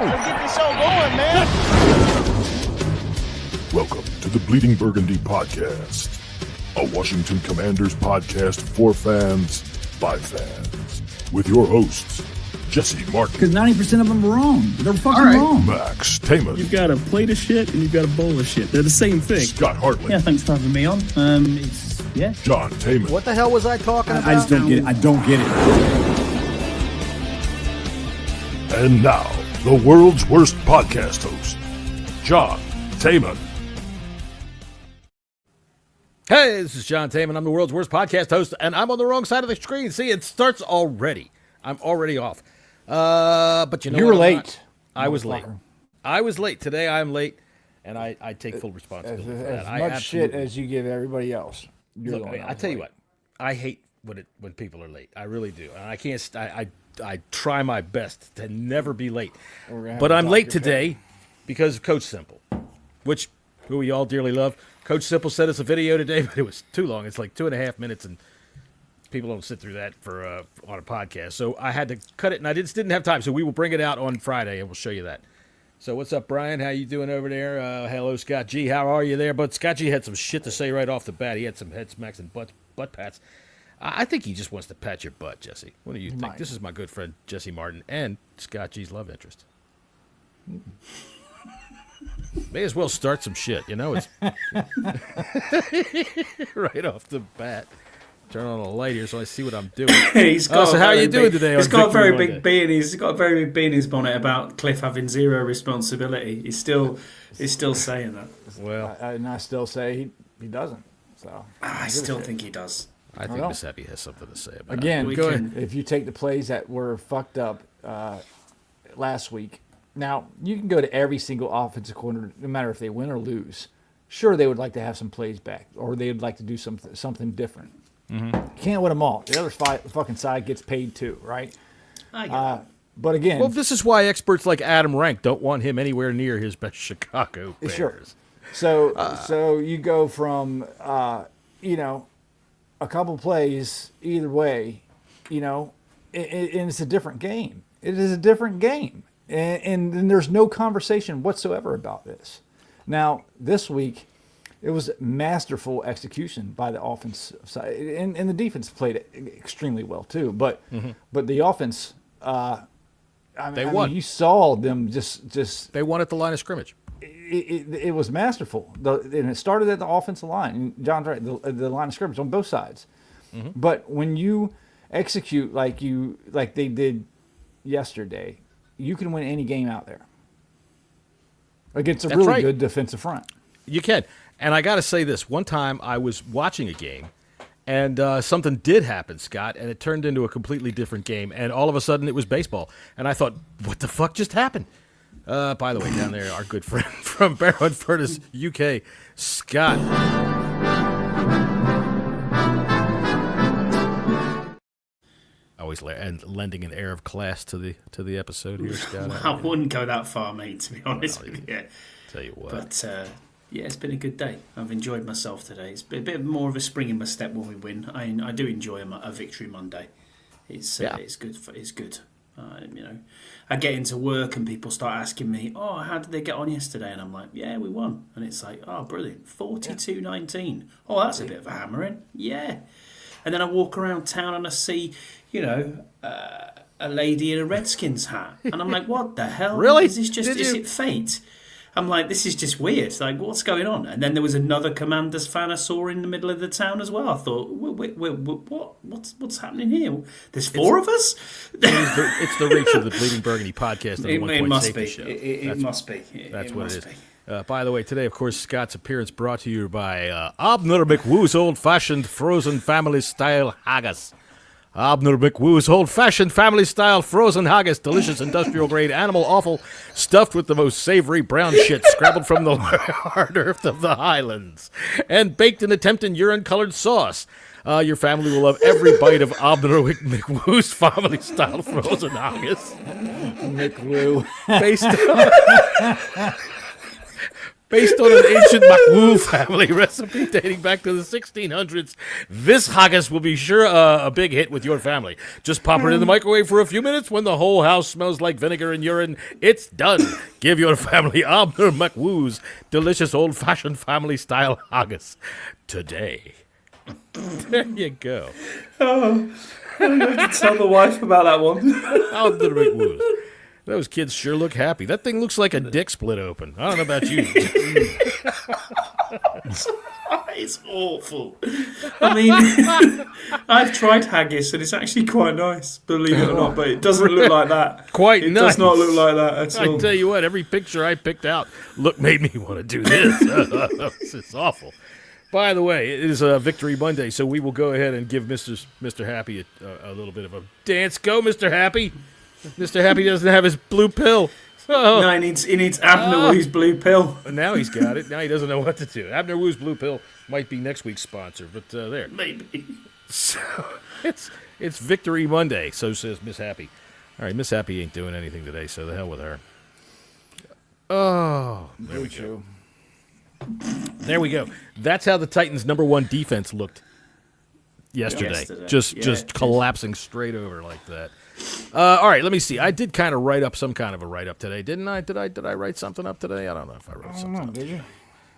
get this show going, man. Welcome to the Bleeding Burgundy podcast, a Washington Commanders podcast for fans by fans, with your hosts, Jessy Martin. Because 90% of them are wrong. They're fucking wrong. Max Taman. You've got a plate of shit and you've got a bowl of shit. They're the same thing. Scott Hartley. Yeah, thanks for having me on. John Taman. What the hell was I talking about? I just don't get it. I don't get it. And now, the world's worst podcast host, John Taman. Hey, this is John Taman. I'm the world's worst podcast host, and I'm on the wrong side of the screen. See, it starts already. I'm already off. But you know you what? were late. I was late. I was late. Today I'm late, and I take full responsibility for that. As much shit as you give everybody else. Look, I tell you what, I hate when people are late. I really do. And I can't. I try my best to never be late. But I'm late today because of Coach Simple, who we all dearly love. Coach Simple sent us a video today, but it was too long. It's like 2.5 minutes, and people don't sit through that for on a podcast. So I had to cut it, and I just didn't have time. So we will bring it out on Friday, and we'll show you that. So what's up, Brian? How you doing over there? Hello, Scott G. How are you there? But Scott G had some shit to say right off the bat. He had some head smacks and butt pats. I think he just wants to pat your butt, Jesse. What do you think? This is my good friend Jessy Martin and Scott G's love interest. May as well start some shit, you know? It's right off the bat. Turn on a light here so I see what I'm doing. So how are you doing today? He's got a very big bee in his bonnet about Cliff having zero responsibility. He's still saying that. Well, and I still say he doesn't. So I still think he does. I think Miss Happy has something to say about again. it. If you take the plays that were fucked up last week, now you can go to every single offensive coordinator, no matter if they win or lose. Sure, they would like to have some plays back, or they would like to do something different. Mm-hmm. You can't win them all. The other fucking side gets paid too, right? I get it. But again, well, this is why experts like Adam Rank don't want him anywhere near his best Chicago Bears. Sure. So you go from a couple plays either way, and it's a different game. It is a different game, and there's no conversation whatsoever about this. Now this week, it was masterful execution by the offense side, and the defense played it extremely well too. But the offense, I won. You saw them just. They won at the line of scrimmage. It was masterful, and it started at the offensive line. And John's right, the line of scrimmage on both sides. Mm-hmm. But when you execute like they did yesterday, you can win any game out there against a really good defensive front. You can. And I got to say this. One time I was watching a game, and something did happen, Scott, and it turned into a completely different game. And all of a sudden it was baseball. And I thought, what the fuck just happened? By the way, down there, our good friend from Barrow and Furnace, UK, Scott. Always lending an air of class to the episode here, Scott. I wouldn't go that far, mate, to be honest with you. Tell you what. But, yeah, it's been a good day. I've enjoyed myself today. It's been a bit more of a spring in my step when we win. I do enjoy a victory Monday. It's good. It's good. I get into work and people start asking me, "Oh, how did they get on yesterday?" And I'm like, "Yeah, we won." And it's like, "Oh, brilliant, 42-19. Oh, that's a bit of a hammering." Yeah. And then I walk around town and I see, a lady in a Redskins hat, and I'm like, "What the hell? Really? Is this just? Is it fate?" I'm like, this is just weird. Like, what's going on? And then there was another Commanders fan I saw in the middle of the town as well. I thought, wait, what? What's happening here? There's four of us? It's the reach of the Bleeding Burgundy podcast. It must be. Show. It must be. That's what it is. By the way, today, of course, Scott's appearance brought to you by Abner McWoo's old-fashioned frozen family-style haggis. Abner McWoo's old-fashioned family-style frozen haggis, delicious industrial-grade animal offal, stuffed with the most savory brown shit scrabbled from the hard earth of the Highlands, and baked in a tempting urine-colored sauce. Your family will love every bite of Abner McWoo's family-style frozen haggis. McWoo. Based on an ancient Macwu family recipe dating back to the 1600s, this haggis will be sure a big hit with your family. Just pop it in the microwave for a few minutes. When the whole house smells like vinegar and urine, it's done. Give your family Abner Macwu's delicious old-fashioned family-style haggis today. There you go. Oh, I'm going to tell the wife about that one. Abner Macwu's. Those kids sure look happy. That thing looks like a dick split open. I don't know about you. It's awful. I mean, I've tried haggis and it's actually quite nice, believe it or not, but it doesn't look like that. It does not look like that at all. I tell you what, every picture I picked out made me want to do this. It's awful. By the way, it is Victory Monday, so we will go ahead and give Mr. Happy a little bit of a dance. Go, Mr. Happy. Mr. Happy doesn't have his blue pill. Oh. No, he needs Abner Wu's blue pill. Now he's got it. Now he doesn't know what to do. Abner Wu's blue pill might be next week's sponsor, but there. Maybe. So it's Victory Monday, so says Miss Happy. All right, Miss Happy ain't doing anything today, so the hell with her. Oh, there we go. There we go. That's how the Titans' #1 defense looked yesterday. Just collapsing straight over like that. All right, let me see. I did kind of write up some kind of a write-up today, didn't I? Did I write something up today? I don't know if I wrote something up. Did you?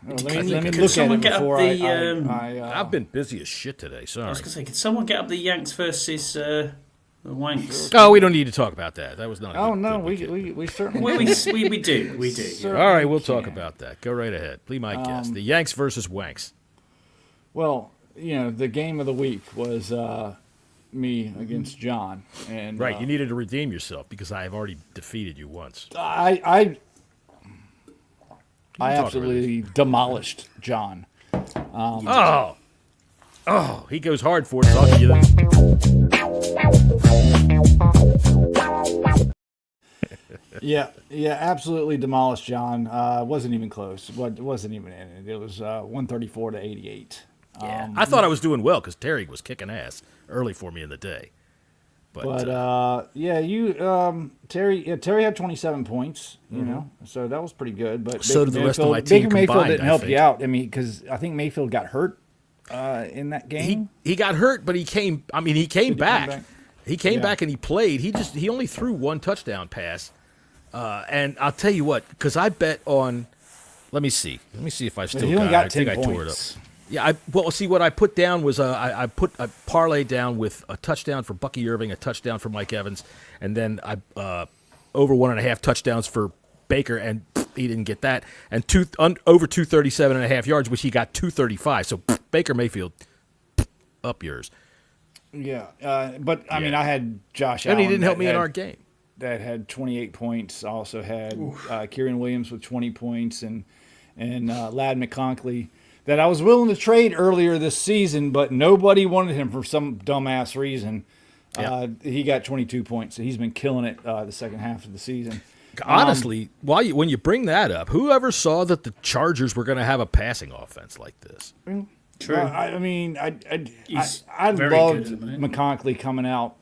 Let Could me look at it before I've been busy as shit today, sorry. I was going to say, could someone get up the Yanks versus the Wanks? Oh, we don't need to talk about that. That was not. We certainly. we do. We do. All right, we'll talk about that. Go right ahead. Be my guest. The Yanks versus Wanks. Well, the game of the week was me against John, and right. You needed to redeem yourself because I have already defeated you once. I absolutely demolished John. He goes hard for it. So I'll give you that. Yeah, absolutely demolished John. Wasn't even close. It wasn't even in it. It was 134 to 88. Yeah, I thought I was doing well because Terry was kicking ass early for me in the day. But Terry had 27 points, so that was pretty good. But so did the rest of my team Baker Mayfield combined, didn't help you out. I mean, because I think Mayfield got hurt in that game. He got hurt, but he came back. He came back and he played. He only threw one touchdown pass. And I'll tell you what, because I bet on. Let me see if I still he only got 10 I points. tore it up. Yeah, what I put down was I put a parlay down with a touchdown for Bucky Irving, a touchdown for Mike Evans, and then I over 1.5 touchdowns for Baker, and he didn't get that, and over 237.5 yards, which he got 235. So Baker Mayfield, up yours. Yeah, but I mean, I had Josh and Allen. he didn't help me in our game. That had 28 points. I also had Kieran Williams with 20 points, and Ladd McConkey, that I was willing to trade earlier this season, but nobody wanted him for some dumbass reason. Yeah. He got 22 points, so he's been killing it the second half of the season. Honestly, when you bring that up, whoever saw that the Chargers were going to have a passing offense like this? True. I loved McConkey coming out,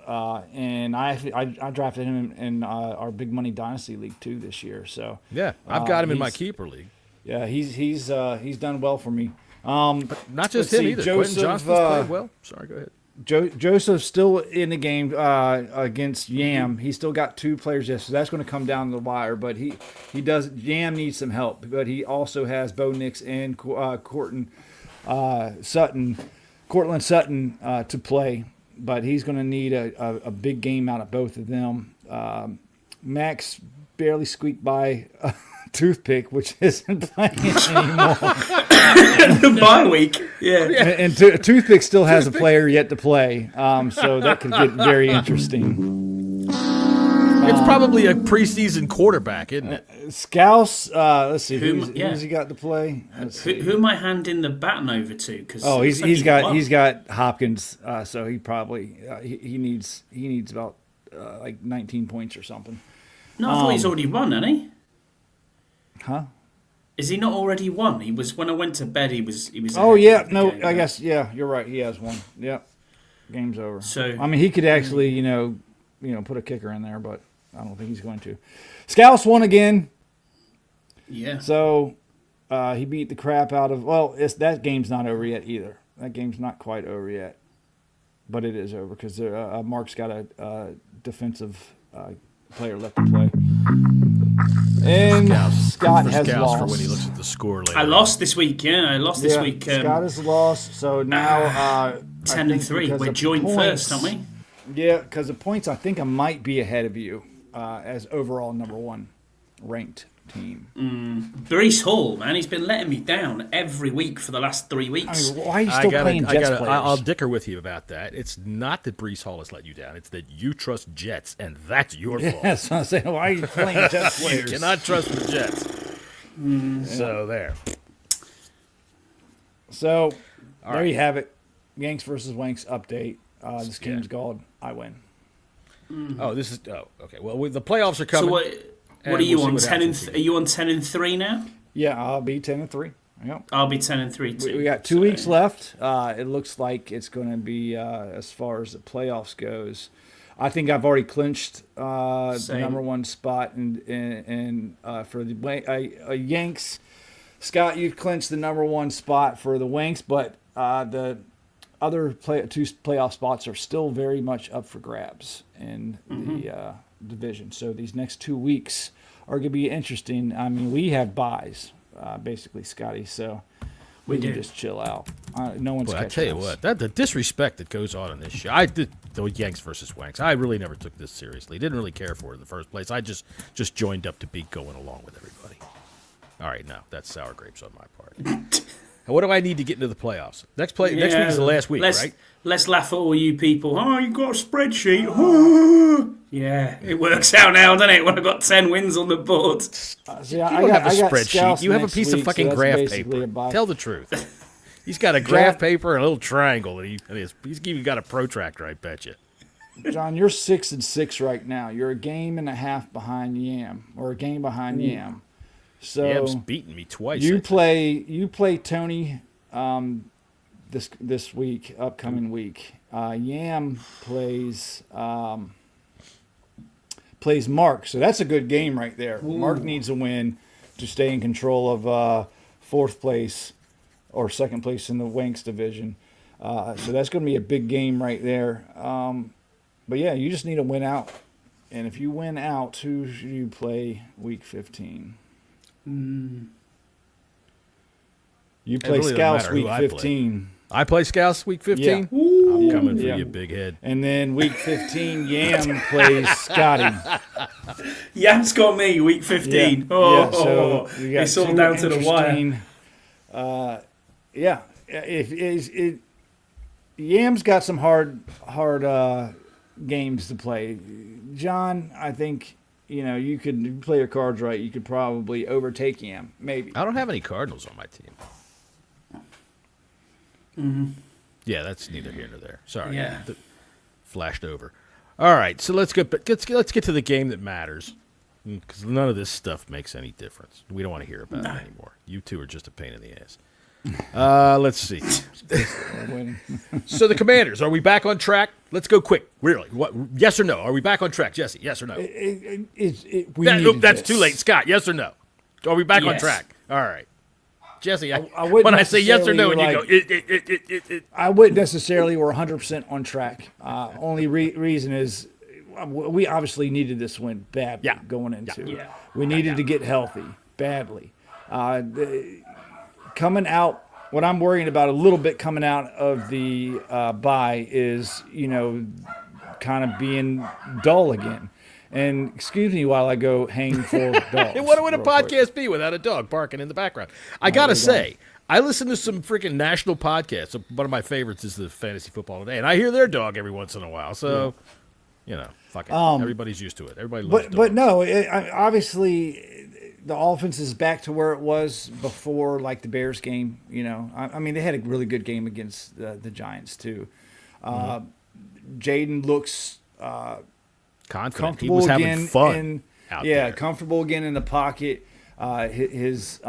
and I drafted him in our big money dynasty league too this year. So yeah, I've got him in my keeper league. Yeah, he's done well for me. But not just him either. Quentin Johnston's played well. Sorry, go ahead. Joseph's still in the game against Yam. He's still got 2 players yet, so that's going to come down to the wire. But Yam needs some help. But he also has Bo Nix and Cortland Sutton to play. But he's going to need a big game out of both of them. Max barely squeaked by Toothpick, which isn't playing anymore. The bye week, yeah. And Toothpick still has a player yet to play, so that could get very interesting. It's probably a preseason quarterback, isn't it? Scouse, let's see, who's he got to play? Who am I handing the baton over to? Cause he's got Hopkins, so he probably he needs about like 19 points or something. No, I thought he's already won, hasn't he? Huh? Is he not already won? He was when I went to bed. He was. Oh yeah, no, I guess you're right. He has won. Yep, game's over. So I mean, he could actually put a kicker in there, but I don't think he's going to. Scouse won again. Yeah. So He beat the crap out of. Well, that game's not over yet either. That game's not quite over yet, but it is over because Mark's got a defensive player left to play. And Scott has lost. For when he looks at the score later. I lost this week. Yeah, I lost this week. Scott has lost. So now 10-3. We're joint first, aren't we? Yeah, because the points, I think I might be ahead of you as overall number one ranked team. Brees Hall, man, he's been letting me down every week for the last 3 weeks. I mean, why are you still playing Jets players? I'll dicker with you about that. It's not that Brees Hall has let you down. It's that you trust Jets, and that's your fault. That's what I'm saying. Why are you playing Jets players? You cannot trust the Jets. So there. So there you have it. Yanks versus Wanks update. This game's called I Win. Oh, this is okay. Well, the playoffs are coming. So what are you on? 10-3? Are you on 10-3 now? Yeah, I'll be 10-3. Yep. I'll be 10-3 too. We got 2 weeks left. It looks like it's going to be as far as the playoffs goes. I think I've already clinched the number one spot, and for the Yanks, Scott, you've clinched the number one spot for the Wanks, but the other two playoff spots are still very much up for grabs in the division. So these next 2 weeks are going to be interesting. I mean, we have buys, basically, Scotty. So we can just chill out. No one's. I tell you what, the disrespect that goes on in this show. I did the Yanks versus Wanks. I really never took this seriously. Didn't really care for it in the first place. I just joined up to be going along with everybody. All right, now that's sour grapes on my part. What do I need to get into the playoffs? Next week is the last week, right? Let's laugh at all you people. Oh, you got a spreadsheet. Yeah, it works out now, doesn't it? When I've got 10 wins on the board. You don't have a spreadsheet. You have a piece of fucking graph paper. Tell the truth. He's got a graph paper and a little triangle, and he's even got a protractor, I bet you. John, you're 6-6 right now. You're a game and a half behind Yam, or a game behind Yam. So Yam's beaten me twice. You play Tony this week, upcoming week. Yam plays Mark, so that's a good game right there. Ooh. Mark needs a win to stay in control of fourth place or second place in the Wanks division. So that's going to be a big game right there. But yeah, you just need to win out. And if you win out, who should you play week 15? You play really Scouts week 15. I play Scouts week 15? Yeah. I'm coming for you, big head. And then week 15, Yam plays Scotty. Yam's got me week 15. So it's all down to the wire. If Yam's got some hard games to play. John, I think you could play your cards right. You could probably overtake Yam, maybe. I don't have any Cardinals on my team. Yeah, that's neither here nor there. Sorry, flashed over. All right, so let's get to the game that matters, because none of this stuff makes any difference. We don't want to hear about it anymore. You two are just a pain in the ass. Let's see. So the Commanders, are we back on track? Let's go quick. Really? What? Yes or no? Are we back on track, Jesse? Yes or no? That's too late, Scott. Yes or no? Are we back on track? All right, Jesse. When I say yes or no, and you go, I wouldn't necessarily. We're 100% on track. Only reason is we obviously needed this win badly going into. Yeah. We needed to get healthy badly. Coming out, what I'm worrying about a little bit coming out of the bye is, kind of being dull again. And excuse me while I go hang for dogs. What would a podcast be without a dog barking in the background? I got to say, I listen to some freaking national podcasts. One of my favorites is the Fantasy Football Today, and I hear their dog every once in a while. So, fuck it. Everybody's used to it. Everybody loves dogs. But no, obviously the offense is back to where it was before, like the Bears game. I mean, they had a really good game against the Giants too. Jaden looks confident. He was having fun out there. Comfortable again in the pocket. His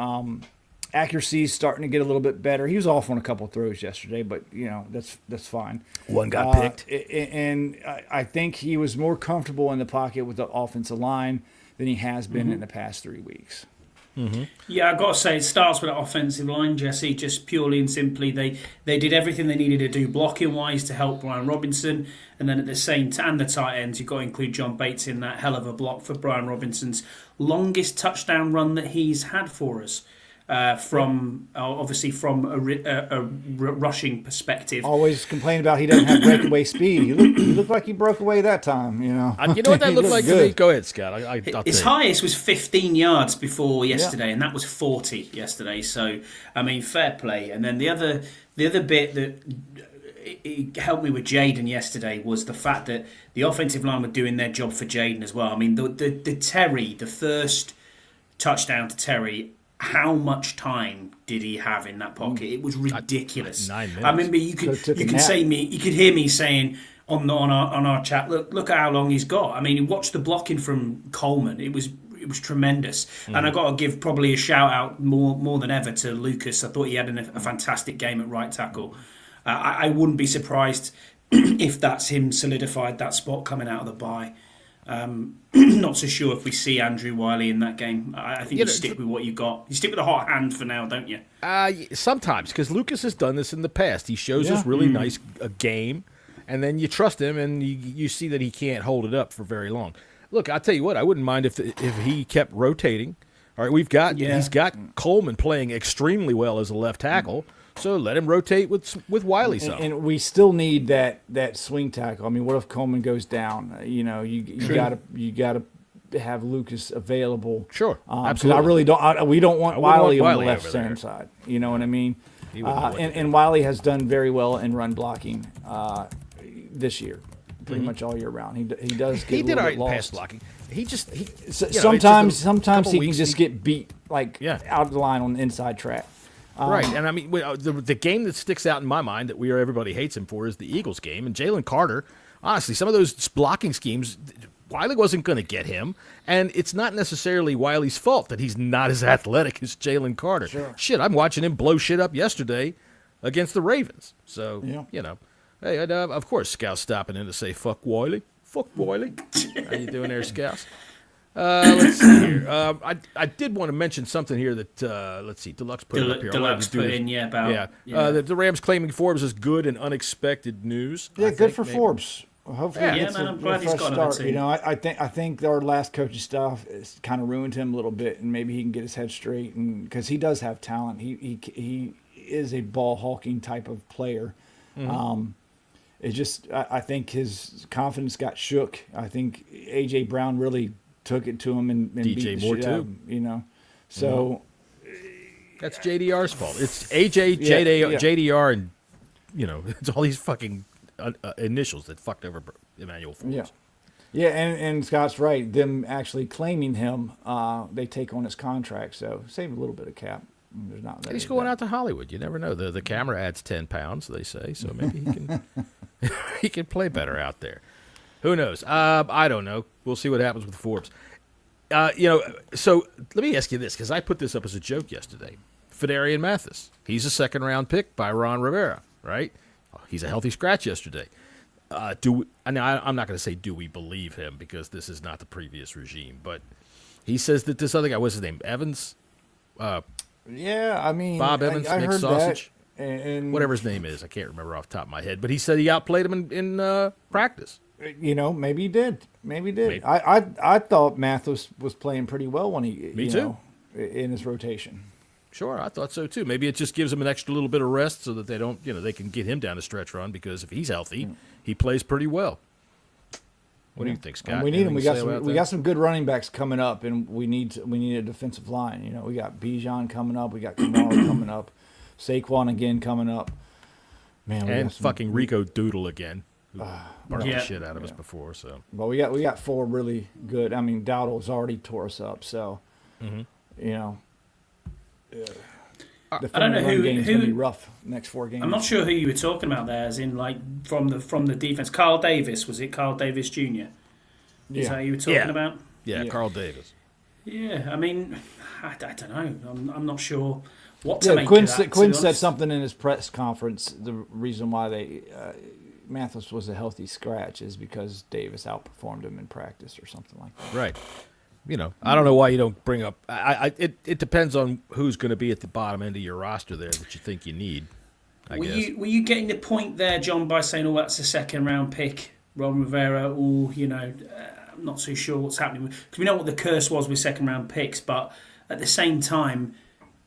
accuracy is starting to get a little bit better. He was off on a couple of throws yesterday, but that's fine. One got picked, and I think he was more comfortable in the pocket with the offensive line than he has been in the past 3 weeks. Yeah, I've got to say, it starts with that offensive line, Jesse, just purely and simply. They did everything they needed to do blocking-wise to help Brian Robinson, and then at the same time, the tight ends, you've got to include John Bates in that hell of a block for Brian Robinson's longest touchdown run that he's had for us. Obviously from a rushing perspective. Always complain about he doesn't have breakaway speed. He looked like he broke away that time. You know what that looked like to me? Go ahead, Scott. I'll His highest was 15 yards before yesterday, and that was 40 yesterday. So, I mean, fair play. And then the other bit that it helped me with Jaden yesterday was the fact that the offensive line were doing their job for Jaden as well. I mean, the Terry, the first touchdown to Terry. How much time did he have in that pocket? It was ridiculous. 9 minutes. I remember you could hear me saying on our chat, look at how long he's got. I mean, watch the blocking from Coleman. It was tremendous. And I got to give probably a shout out more than ever to Lucas. I thought he had a fantastic game at right tackle. I wouldn't be surprised if that's him solidified that spot coming out of the bye. Not so sure if we see Andrew Wiley in that game. I think you stick with what you got. You stick with a hot hand for now, don't you? Sometimes, because Lucas has done this in the past. He shows us really nice game, and then you trust him, and you see that he can't hold it up for very long. Look, I'll tell you what, I wouldn't mind if he kept rotating. All right, he's got Coleman playing extremely well as a left tackle. So let him rotate with Wiley some. And we still need that swing tackle. I mean, what if Coleman goes down? You gotta have Lucas available. Sure, absolutely. I really don't. We don't want Wiley on the left center side. You know what I mean? And Wiley has done very well in run blocking this year, pretty much all year round. He does. He did all right in pass blocking. Sometimes he can just get beat out of the line on the inside track. Right, and I mean, the game that sticks out in my mind that everybody hates him for is the Eagles game. And Jalen Carter, honestly, some of those blocking schemes, Wiley wasn't going to get him. And it's not necessarily Wiley's fault that he's not as athletic as Jalen Carter. Sure. Shit, I'm watching him blow shit up yesterday against the Ravens. So, hey, of course, Scout's stopping in to say, fuck Wiley. Fuck Wiley. How you doing there, Scouts? Let's see here. I did want to mention something here that let's see. Deluxe put it up here. Deluxe put in, the Rams claiming Forbes is good and unexpected news. Yeah, good for Forbes. Well, hopefully, man, I'm glad he's got start. You know, I think our last coaching staff has kind of ruined him a little bit, and maybe he can get his head straight, and because he does have talent. He is a ball hawking type of player. It's just I think his confidence got shook. I think AJ Brown really took it to him and DJ beat the Moore shit too. out of him, you know. So that's JDR's fault. It's AJ, JDR, and it's all these fucking initials that fucked over Emmanuel Forbes. Yeah, and Scott's right. Them actually claiming him, they take on his contract, so save a little bit of cap. There's not. He's going out to Hollywood. You never know. The camera adds 10 pounds, they say, so maybe he can he can play better out there. Who knows? I don't know. We'll see what happens with Forbes. So let me ask you this, because I put this up as a joke yesterday. Fidarian Mathis. He's a second-round pick by Ron Rivera, right? He's a healthy scratch yesterday. I'm not going to say do we believe him, because this is not the previous regime, but he says that this other guy, what's his name, Evans? Yeah, I mean, Bob Evans, I mixed heard sausage. That, and whatever his name is, I can't remember off the top of my head. But he said he outplayed him in practice. Maybe he did. Maybe. I thought Mathis was playing pretty well when Me too. In his rotation. Sure, I thought so too. Maybe it just gives him an extra little bit of rest so that they don't, they can get him down a stretch run, because if he's healthy, he plays pretty well. What do you think, Scott? And we need him. We got some good running backs coming up, and we need a defensive line. We got Bijan coming up, we got Kamara coming up, Saquon again coming up. Man, and fucking Rico Doodle again. Burned the shit out of us before. So, but we got four really good. I mean, Dowdle's already tore us up. So, I don't know who gonna be rough next 4 games. I'm not sure who you were talking about there, as in from the defense. Carl Davis, was it Carl Davis Jr.? Is that who you were talking about? Yeah, Carl Davis. Yeah, I mean, I don't know. I'm not sure what to make Quinn of that. Quinn said something in his press conference. The reason why Mathis was a healthy scratch is because Davis outperformed him in practice or something like that. Right. I don't know why you don't bring up. It depends on who's going to be at the bottom end of your roster there that you think you need. Were you getting the point there, John, by saying, "Oh, that's a second-round pick, Ron Rivera"? I'm not too sure what's happening because we know what the curse was with second-round picks, but at the same time,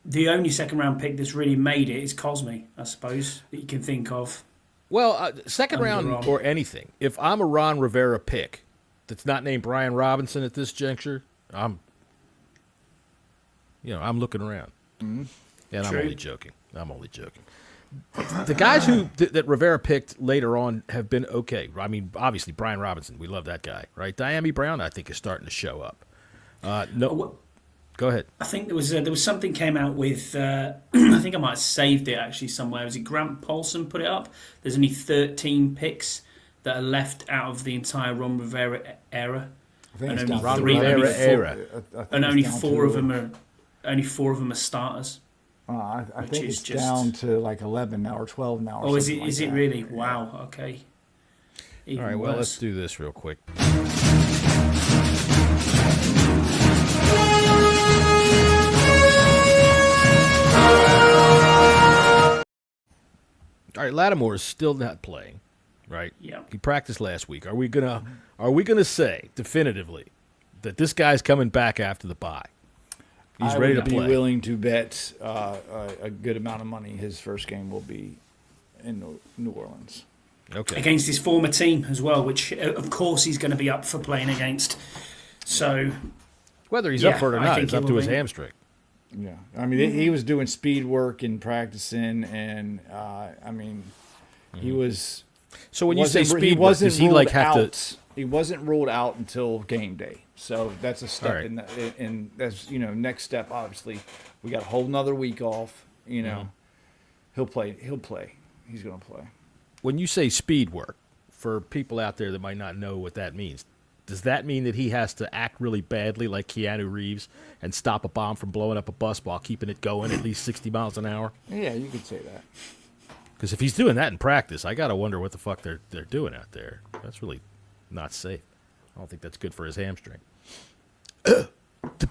the only second-round pick that's really made it is Cosme, I suppose, that you can think of. Well, second round or anything. If I'm a Ron Rivera pick that's not named Brian Robinson at this juncture, I'm looking around, and True. I'm only joking. The guys that Rivera picked later on have been okay. I mean, obviously Brian Robinson, we love that guy, right? Diami Brown, I think, is starting to show up. Go ahead. I think there was something came out with. I think I might have saved it actually somewhere. Was it Grant Paulson put it up? There's only 13 picks that are left out of the entire Ron Rivera era, and only four of them are starters. I think it's down to like 11 now or 12 now. Oh, is it really? Wow. Okay. All right. Well, let's do this real quick. All right, Lattimore is still not playing, right? Yeah. He practiced last week. Are we gonna say definitively that this guy's coming back after the bye? He's ready to play. I would be willing to bet a good amount of money his first game will be in New Orleans. Okay. Against his former team as well, which of course he's going to be up for playing against. So whether he's up for it or not, it's up to his hamstring. Yeah, I mean, he was doing speed work and practicing, and he was. So when you say speed work, does he like have to? He wasn't ruled out until game day, so that's a step in that's next step. Obviously, we got a whole nother week off. He'll play. He's going to play. When you say speed work, for people out there that might not know what that means, does that mean that he has to act really badly like Keanu Reeves and stop a bomb from blowing up a bus while keeping it going at least 60 miles an hour? Yeah, you could say that. Because if he's doing that in practice, I got to wonder what the fuck they're doing out there. That's really not safe. I don't think that's good for his hamstring. The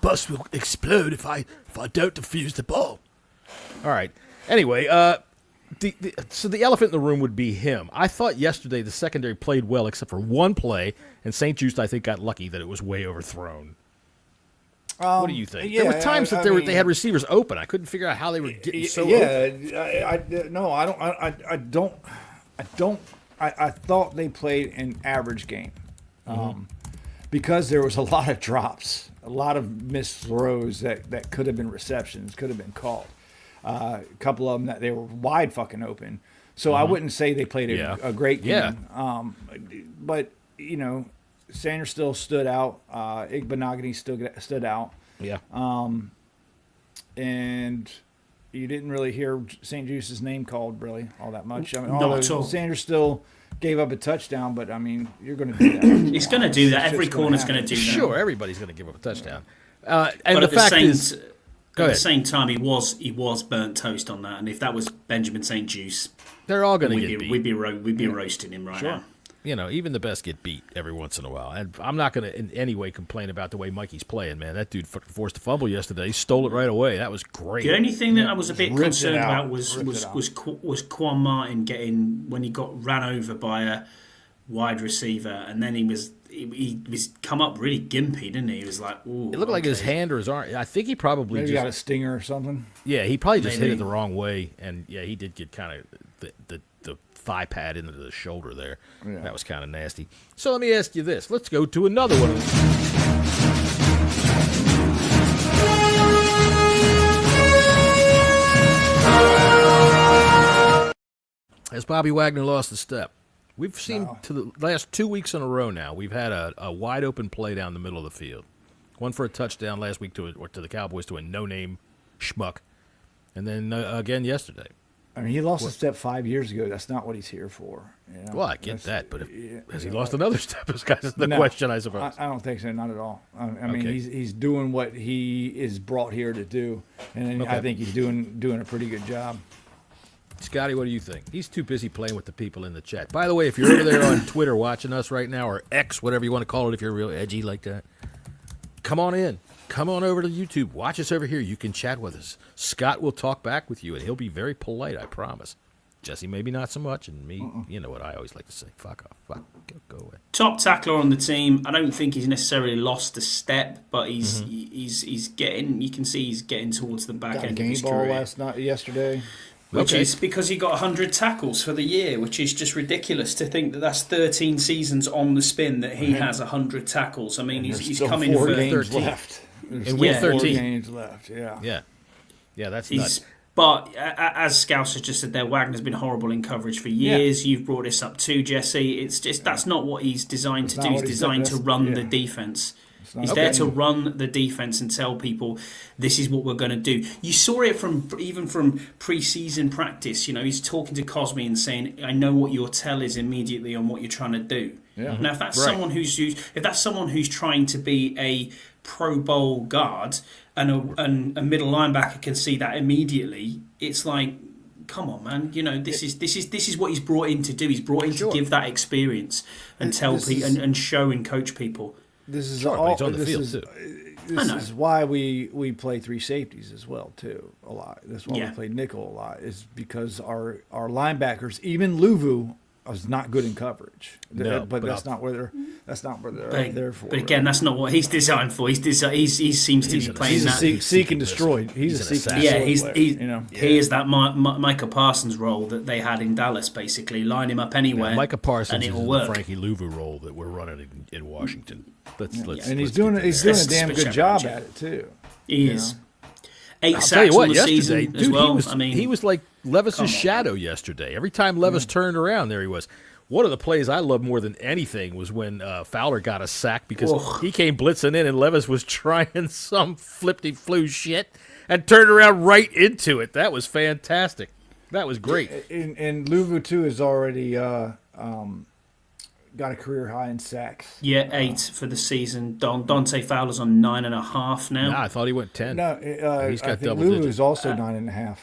bus will explode if I don't defuse the bomb. All right. Anyway, so the elephant in the room would be him. I thought yesterday the secondary played well except for one play, and St. Juste, I think, got lucky that it was way overthrown. What do you think? Yeah, there were times that they had receivers open. I couldn't figure out how they were getting so open. I thought they played an average game because there was a lot of drops, a lot of missed throws that could have been receptions, could have been called. A couple of them that they were wide fucking open. So I wouldn't say they played a great game. Yeah. But, Sanders still stood out. Igbenogany still stood out. Yeah. And you didn't really hear St. Juste's name called really all that much. I mean, Not at all. Sanders still gave up a touchdown, but, I mean, you're going to do that. He's going to do that. Every corner's going to do that. Sure, everybody's going to give up a touchdown. But the fact is... At the same time, he was burnt toast on that, and if that was Benjamin St. Juste, they're all going to get beat. We'd be roasting him right now. Even the best get beat every once in a while. And I'm not going to in any way complain about the way Mikey's playing, man. That dude fucking forced a fumble yesterday. He stole it right away. That was great. The only thing that I was a bit concerned about was Quan Martin when he got ran over by a wide receiver, and then he was come up really gimpy, didn't he? He was like, ooh. It looked like his hand or his arm. I think he probably maybe got a stinger or something. Yeah, he probably just hit it the wrong way, and yeah, he did get kind of the thigh pad into the shoulder there. Yeah. That was kind of nasty. So let me ask you this. Let's go to another one of these. As Bobby Wagner lost a step. We've seen to the last 2 weeks in a row now, we've had a wide open play down the middle of the field. One for a touchdown last week to the Cowboys to a no-name schmuck. And then again yesterday. I mean, he lost a step 5 years ago. That's not what he's here for. Well, I get that, but has he lost another step? Is the question, I suppose. I don't think so, not at all. I mean, he's doing what he is brought here to do, and I think he's doing a pretty good job. Scotty, what do you think? He's too busy playing with the people in the chat. By the way, if you're over there on Twitter watching us right now, or X, whatever you want to call it if you're real edgy like that, come on in. Come on over to YouTube. Watch us over here. You can chat with us. Scott will talk back with you, and he'll be very polite, I promise. Jesse, maybe not so much, and me, you know what I always like to say. Fuck off. Fuck. Go away. Top tackler on the team. I don't think he's necessarily lost a step, but he's getting. You can see he's getting towards the back end of his career. Yesterday. Which is because he got 100 tackles for the year, which is just ridiculous to think that that's 13 seasons on the spin that he has 100 tackles. I mean, he's coming four for games 13. left. And week 13. 4 games left, yeah. Yeah, that's nuts. But as Scouse has just said there, Wagner's been horrible in coverage for years. You've brought this up too, Jesse. It's just that's not what he's designed to do. He's designed to run the defense. He's there to run the defense and tell people this is what we're going to do. You saw it even from pre-season practice. You know, he's talking to Cosme and saying, "I know what your tell is immediately on what you're trying to do." Yeah. Now, if that's someone who's trying to be a Pro Bowl guard and a middle linebacker can see that immediately, it's like, come on, man. You know, this is what he's brought in to do. He's brought in to give that experience and tell people and show and coach people. This is he's on the field too. This is why we play three safeties as well too a lot. That's why we play nickel a lot, is because our linebackers, even Luvu, is not good in coverage. No, but that's not where they're there for. But again, that's not what he's designed for. He seems to be playing that. Seek and destroy. He's a seek and destroy player. He is that Micah Parsons role that they had in Dallas. Basically, line him up anywhere. Yeah, Micah Parsons and is it'll the work. Frankie Louvu role that we're running in Washington. And he's doing a damn good job at it too. He is. 8 I'll sacks tell you what, on the yesterday, season as well. He was like Levis's shadow yesterday. Every time Levis turned around, there he was. One of the plays I loved more than anything was when Fowler got a sack because he came blitzing in and Levis was trying some flippity-flu shit and turned around right into it. That was fantastic. That was great. And Luvu, too, has already got a career high in sacks. Yeah, 8 for the season. Dante Fowler's on 9.5 now. Nah, I thought he went 10. No, he's got I think double Luvu digits. is also 9.5.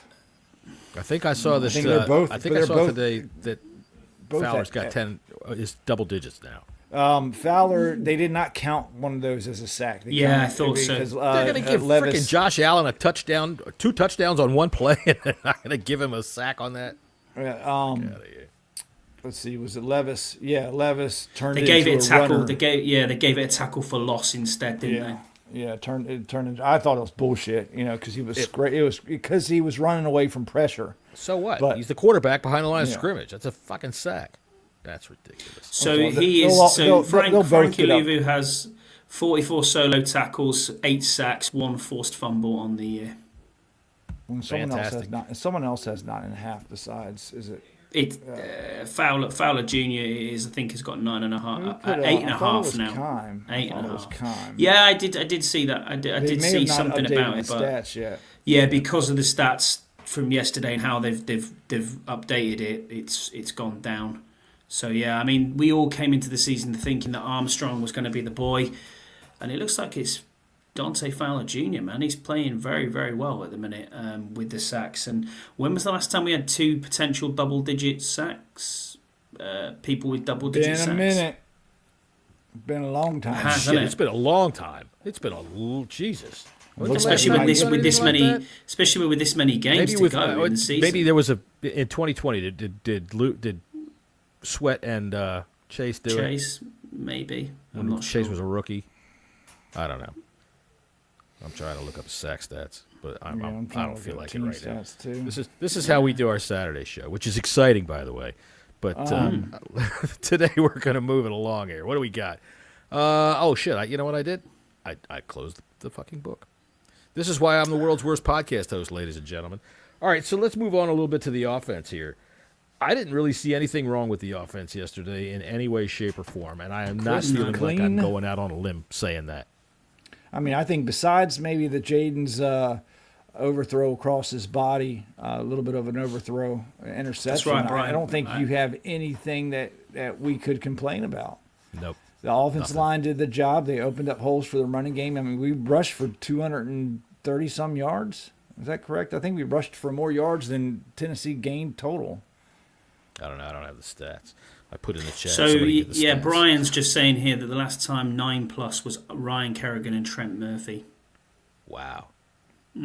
I think I saw this. I think they're both. I think I saw today that Fowler's got 10. Is double digits now. Fowler, they did not count one of those as a sack. I thought so. Because, they're going to give freaking Josh Allen a touchdown, 2 touchdowns on one play, and they're not going to give him a sack on that. Get out of here. Let's see, was it Levis? Yeah, Levis turned it into a tackle. runner. They gave it a tackle for loss instead, didn't they? Yeah, it turned into. I thought it was bullshit, because he was great. It was because he was running away from pressure. So what? But, he's the quarterback behind the line of scrimmage. That's a fucking sack. That's ridiculous. So Frankie Luvu has 44 solo tackles, 8 sacks, 1 forced fumble on the year. When someone else has 9.5 besides, is it? Fowler Jr. has got 9.5, 8.5 now. 8.5. Yeah, I did see that. I did see something about it, but because of the stats from yesterday and how they've updated it, it's gone down. So yeah, I mean, we all came into the season thinking that Armstrong was going to be the boy, and it looks like it's Dante Fowler Jr., man. He's playing very, very well at the minute with the sacks. And when was the last time we had 2 potential double-digit sacks? People with double-digit sacks? Been a minute. Been a long time. It's been a long time. It's been Jesus. Especially with this many games to go in the season. Maybe there was in 2020. Did Sweat and Chase do it? Chase, maybe. I'm not sure. Chase sure. was a rookie. I don't know. I'm trying to look up sack stats, but I don't feel like it right now. Too. This is how we do our Saturday show, which is exciting, by the way. But today we're going to move it along here. What do we got? Shit! You know what I did? I closed the fucking book. This is why I'm the world's worst podcast host, ladies and gentlemen. All right, so let's move on a little bit to the offense here. I didn't really see anything wrong with the offense yesterday in any way, shape, or form, and I am not feeling like I'm going out on a limb saying that. I mean, I think besides maybe the Jaden's overthrow across his body, a little bit of an overthrow interception, that's right, Brian. I don't think you have anything that we could complain about. Nope. The offensive line did the job. They opened up holes for the running game. I mean, we rushed for 230-some yards. Is that correct? I think we rushed for more yards than Tennessee gained total. I don't know. I don't have the stats. I put in the chat. So, Somebody get the yeah, stats. Brian's just saying here that the last time 9+ was Ryan Kerrigan and Trent Murphy. Wow. I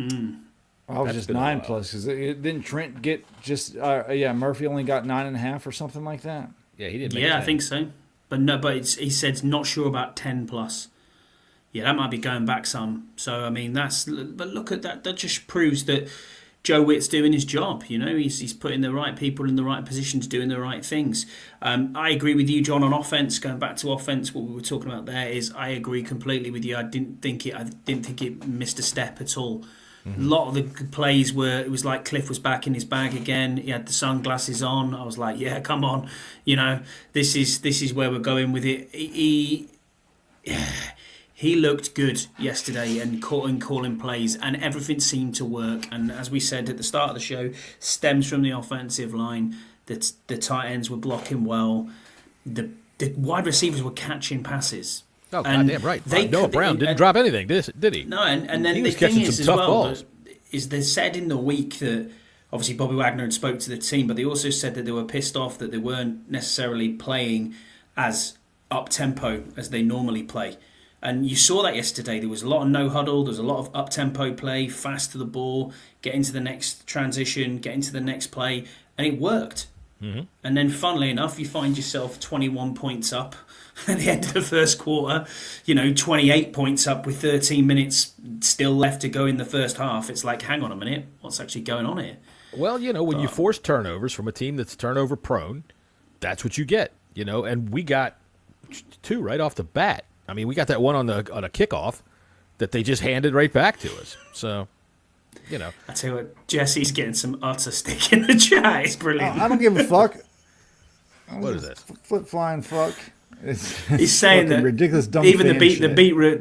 was That's just been a 9+, while. because didn't Trent get just Murphy only got 9.5 or something like that. Yeah, he didn't make Yeah, I 10. think so. But no, he said not sure about 10+. Yeah, that might be going back some. So I mean, but look at that. That just proves that Joe Witt's doing his job. You know, he's putting the right people in the right positions, doing the right things. I agree with you, John, on offense. Going back to offense, what we were talking about there is I agree completely with you. I didn't think it missed a step at all. A lot of the plays were, it was like Cliff was back in his bag again. He had the sunglasses on. I was like, yeah, come on. You know, this is where we're going with it. He looked good yesterday and calling plays, and everything seemed to work. And as we said at the start of the show, stems from the offensive line. That the tight ends were blocking well. The wide receivers were catching passes. Oh, And goddamn right. they Noah could- Brown didn't and- drop anything, did he? No, and then He the was catching thing is some as tough well balls. is they said in the week that obviously Bobby Wagner had spoke to the team, but they also said that they were pissed off that they weren't necessarily playing as up tempo as they normally play. And you saw that yesterday. There was a lot of no huddle. There was a lot of up tempo play, fast to the ball, get into the next transition, get into the next play, and it worked. Mm-hmm. And then, funnily enough, you find yourself 21 points up at the end of the first quarter. 28 points up with 13 minutes still left to go in the first half. It's like, hang on a minute, what's actually going on here? Well, when you force turnovers from a team that's turnover prone, that's what you get. And we got 2 right off the bat. I mean, we got that one on a kickoff that they just handed right back to us. So, I tell you what, Jesse's getting some utter stick in the chat. It's brilliant. I don't give a fuck. What is this? Flip flying fuck. He's saying that ridiculous dumb even fan shit.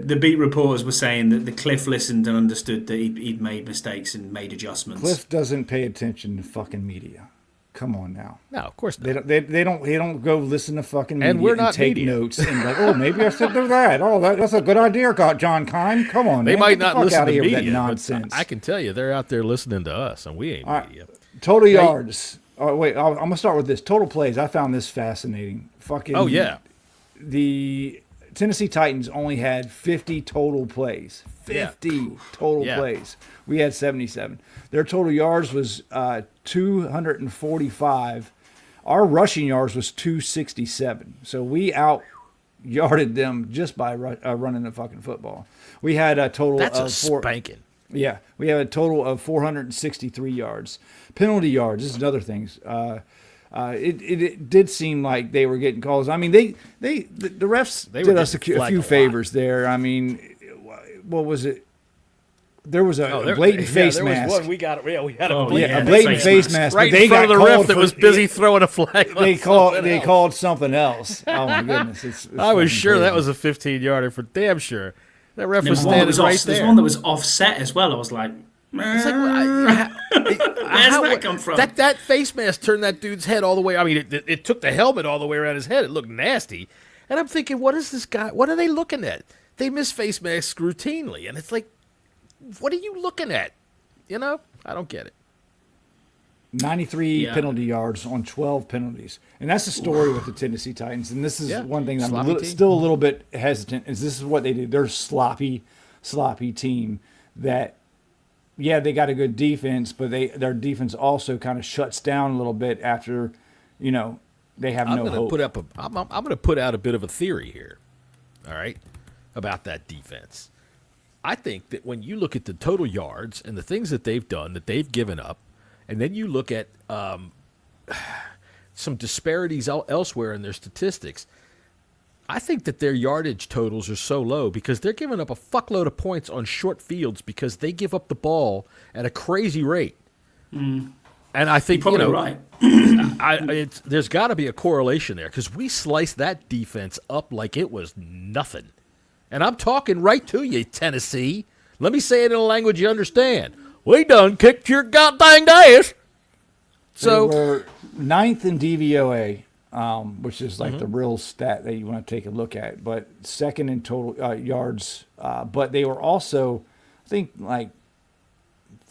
the beat reporters were saying that the Cliff listened and understood that he'd made mistakes and made adjustments. Cliff doesn't pay attention to fucking media. Come on now. No, of course not. They don't go listen to fucking media And we're not take media. notes and like, oh, maybe I should do that. Oh, that's a good idea, John Kine. Come on, They man. might Get the not fuck listen out to of here with media, that but nonsense. I can tell you they're out there listening to us, and we ain't right. media. Total yards. Oh, wait, I'm gonna start with this. Total plays. I found this fascinating. Fucking. Oh, yeah. The Tennessee Titans only had 50 total plays. 50 total Yeah. plays. We had 77. Their total yards was 245. Our rushing yards was 267. So we out yarded them just by running the fucking football. We had a total That's of a spanking. Yeah, we have a total of 463 yards. Penalty yards. This is another thing. It did seem like they were getting calls. I mean, the refs They were did us a getting flagged few a lot. favors there. I mean, what was it? There was a there- blatant face there mask. was one we got. Yeah, we had a Oh, blatant, Yeah, a the blatant face face mask. mask. right but they in front of got the ref called that for- was busy throwing a flag. on They something else. called something else. Oh my goodness! It's I was fucking sure that crazy. was a 15-yarder for damn sure. That ref was There's one that standing was right there's there. one that was offset as well. I was like, It's like, where's that come from? That face mask turned that dude's head all the way. I mean, it took the helmet all the way around his head. It looked nasty. And I'm thinking, what is this guy? What are they looking at? They miss face masks routinely. And it's like, what are you looking at? I don't get it. 93 Yeah. penalty yards on 12 penalties. And that's the story with the Tennessee Titans. And this is Yeah. one thing I'm Sloppy team. still a little bit hesitant is this is what they do. They're sloppy team that, yeah, they got a good defense, but their defense also kind of shuts down a little bit after, they have I'm no going to hope. put up I'm going to put out a bit of a theory here. All right, about that defense. I think that when you look at the total yards and the things that they've done, that they've given up, and then you look at some disparities elsewhere in their statistics, I think that their yardage totals are so low because they're giving up a fuckload of points on short fields because they give up the ball at a crazy rate. And I think, probably right. there's got to be a correlation there because we sliced that defense up like it was nothing. And I'm talking right to you, Tennessee. Let me say it in a language you understand. We done kicked your goddamn ass. So They were ninth in DVOA, which is like Mm-hmm. the real stat that you want to take a look at, but second in total yards. But they were also, I think, like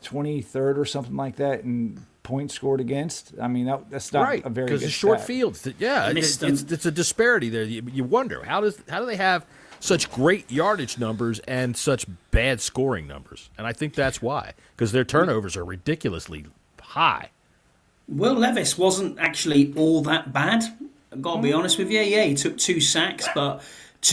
23rd or something like that in points scored against. I mean, that's not right a very because good it's short stat. fields. Yeah, it's a disparity there. You wonder how do they have such great yardage numbers and such bad scoring numbers? And I think that's why, because their turnovers are ridiculously high. Will Levis wasn't actually all that bad. I've got to be honest with you. Yeah, he took 2 sacks, but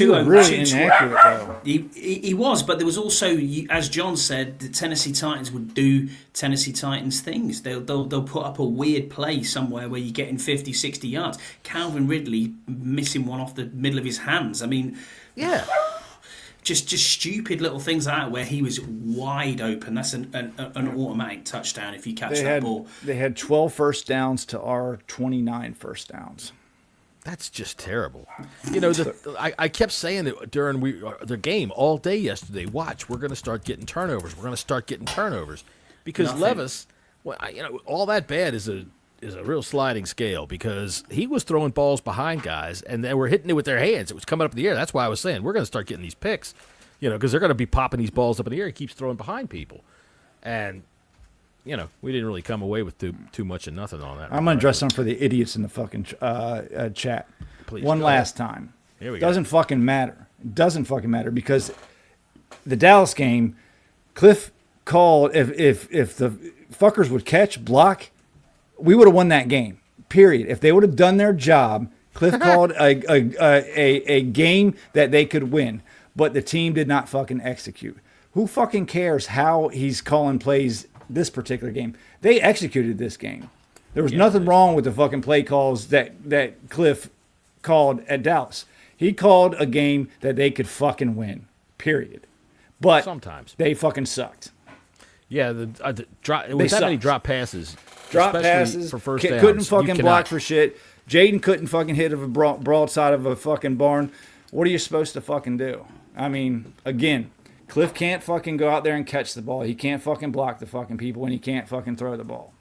Really inaccurate, though. He was, but there was also, as John said, the Tennessee Titans would do Tennessee Titans things. They'll put up a weird play somewhere where you're getting 50, 60 yards. Calvin Ridley missing one off the middle of his hands. I mean, yeah. Just stupid little things like that where he was wide open. That's an automatic touchdown if you catch that ball. They had 12 first downs to our 29 first downs. That's just terrible. You know, I kept saying it during the game all day yesterday. Watch, we're going to start getting turnovers. We're going to start getting turnovers because Levis, all that bad is a real sliding scale because he was throwing balls behind guys and they were hitting it with their hands. It was coming up in the air. That's why I was saying we're going to start getting these picks, because they're going to be popping these balls up in the air. He keeps throwing behind people, and we didn't really come away with too much of nothing on that. I'm going to address something for the idiots in the fucking chat. Please, one last time. Here we go. Doesn't fucking matter. It doesn't fucking matter because the Dallas game, Cliff called, if the fuckers would catch, block, we would have won that game, period. If they would have done their job, Cliff called a game that they could win, but the team did not fucking execute. Who fucking cares how he's calling plays this particular game? They executed this game. There was nothing wrong with the fucking play calls that Cliff called at Dallas. He called a game that they could fucking win, period. But sometimes they fucking sucked. Yeah, with that many drop passes. Drop especially passes, for first downs, couldn't fucking you block cannot. for shit. Jaden couldn't fucking hit a broadside of a fucking barn. What are you supposed to fucking do? I mean, again, Cliff can't fucking go out there and catch the ball. He can't fucking block the fucking people, and he can't fucking throw the ball.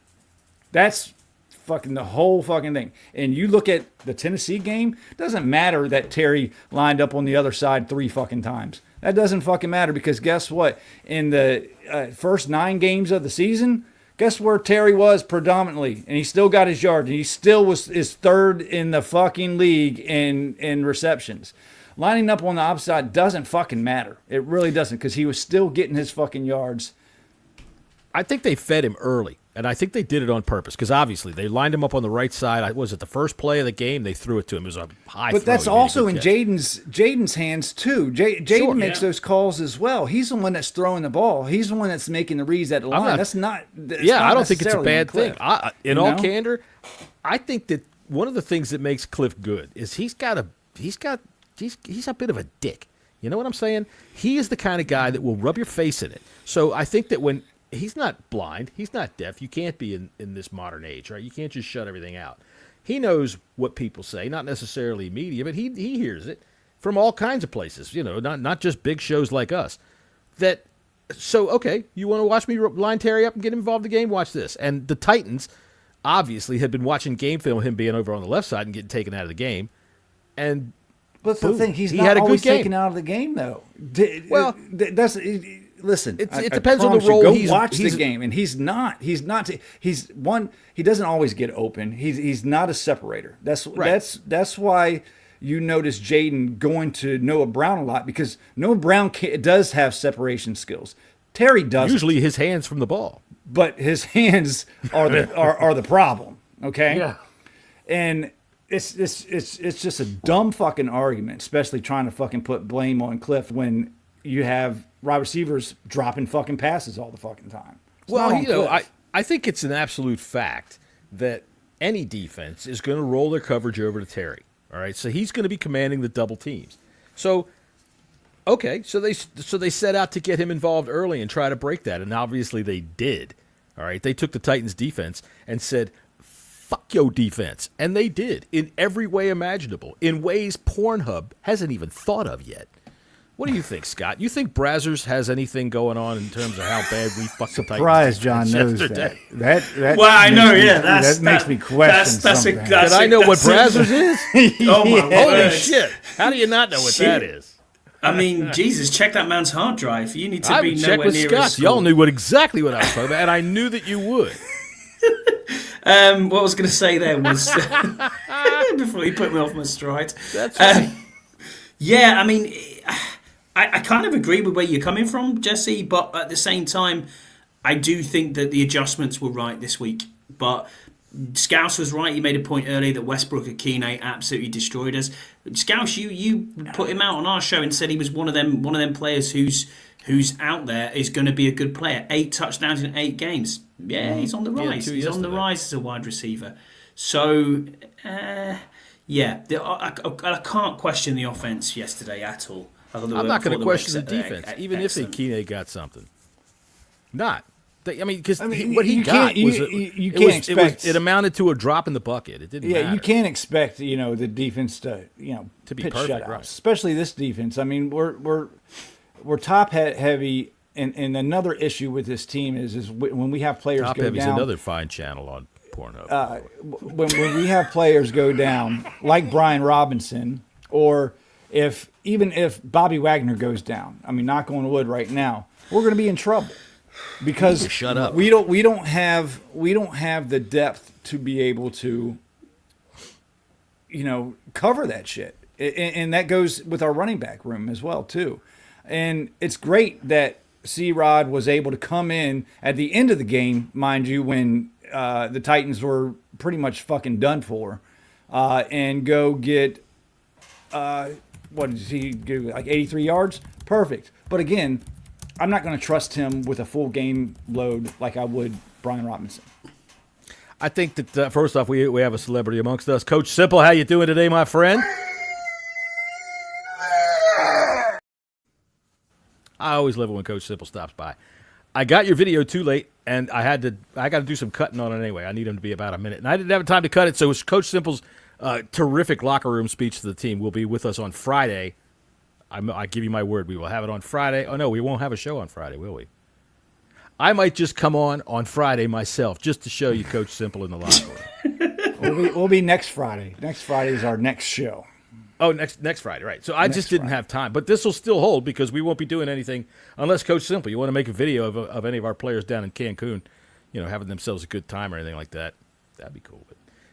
That's fucking the whole fucking thing. And you look at the Tennessee game, it doesn't matter that Terry lined up on the other side 3 fucking times. That doesn't fucking matter because guess what? In the first 9 games of the season, guess where Terry was predominantly? And he still got his yard. And he still is third in the fucking league in receptions. Lining up on the opposite side doesn't fucking matter. It really doesn't because he was still getting his fucking yards. I think they fed him early, and I think they did it on purpose because obviously they lined him up on the right side. Was it the first play of the game? They threw it to him. It was a high But throw. that's also in Jaden's hands too. Jaden makes yeah. those calls as well. He's the one that's throwing the ball. He's the one that's making the reads at the line. That's not. I don't think it's a bad thing. In all know? candor, I think that one of the things that makes Cliff good is he's a bit of a dick. You know what I'm saying? He is the kind of guy that will rub your face in it. So I think that when he's not blind, he's not deaf. You can't be in this modern age, right? You can't just shut everything out. He knows what people say, not necessarily media, but he hears it from all kinds of places, not just big shows like us. Okay, you want to watch me line Terry up and get him involved in the game? Watch this. And the Titans obviously had been watching game film of him being over on the left side and getting taken out of the game. And but the thing, he had a always good game. taken out of the game, though. Listen. It depends on the role. Go watch the game, and he's not. He doesn't always get open. He's not a separator. That's why you notice Jaden going to Noah Brown a lot because Noah Brown does have separation skills. Terry doesn't. Usually his hands from the ball, but his hands are the problem. Okay. Yeah. And it's just a dumb fucking argument, especially trying to fucking put blame on Cliff when you have wide receivers dropping fucking passes all the fucking time. I think it's an absolute fact that any defense is going to roll their coverage over to Terry. All right, so he's going to be commanding the double teams. So they set out to get him involved early and try to break that, and obviously they did. All right, they took the Titans defense and said, fuck your defense. And they did in every way imaginable, in ways Pornhub hasn't even thought of yet. What do you think, Scott? You think Brazzers has anything going on in terms of how bad we fucked the Titans? Surprised John knows yesterday? that. Well, I know, yeah. That makes me question something. Did I know what Brazzers is? Oh, my Holy word. shit. How do you not know what that is? I mean, Jesus, check that man's hard drive. You need to I be would check nowhere with near Scott. his school. Y'all knew exactly what I was talking about, and I knew that you would. What I was going to say there was before you put me off my stride. That's right. Yeah, I mean, I kind of agree with where you're coming from, Jesse, but at the same time, I do think that the adjustments were right this week. But Scouse was right. He made a point earlier that Westbrook Akine absolutely destroyed us. Scouse, you put him out on our show and said he was one of them players who's out there is going to be a good player. 8 touchdowns in 8 games. Yeah, he's on the rise. He's on the rise as a wide receiver. So, I can't question the offense yesterday at all. I'm not going to question the defense, even if Akine got something. Because what he got was it amounted to a drop in the bucket. It didn't matter. Yeah, you can't expect the defense to be pitch perfect, shutouts, right. especially this defense. I mean, we're top heavy, and another issue with this team is when we have players Top go Heavy's down. another fine channel on Pornhub. When we have players go down, like Brian Robinson, or even if Bobby Wagner goes down, I mean, knock on wood right now, we're going to be in trouble. Because shut up. We don't have the depth to be able to cover that shit, and that goes with our running back room as well too. And it's great that C-Rod was able to come in at the end of the game, mind you, when the Titans were pretty much fucking done for, and go get what did he do, like 83 yards? Perfect. But again, I'm not going to trust him with a full game load like I would Brian Robinson. I think that first off, we have a celebrity amongst us. Coach Simple, how you doing today, my friend? I always love it when Coach Simple stops by. I got your video too late, and I got to do some cutting on it anyway. I need him to be about a minute, and I didn't have time to cut it. So Coach Simple's terrific locker room speech to the team will be with us on Friday. I give you my word, we will have it on Friday. Oh, no, we won't have a show on Friday, will we? I might just come on Friday myself just to show you Coach Simple in the locker room. We'll be next Friday. Next Friday is our next show. Oh, next Friday, right. So I just didn't have time. But this will still hold because we won't be doing anything unless Coach Simple, you want to make a video of any of our players down in Cancun, having themselves a good time or anything like that. That'd be cool.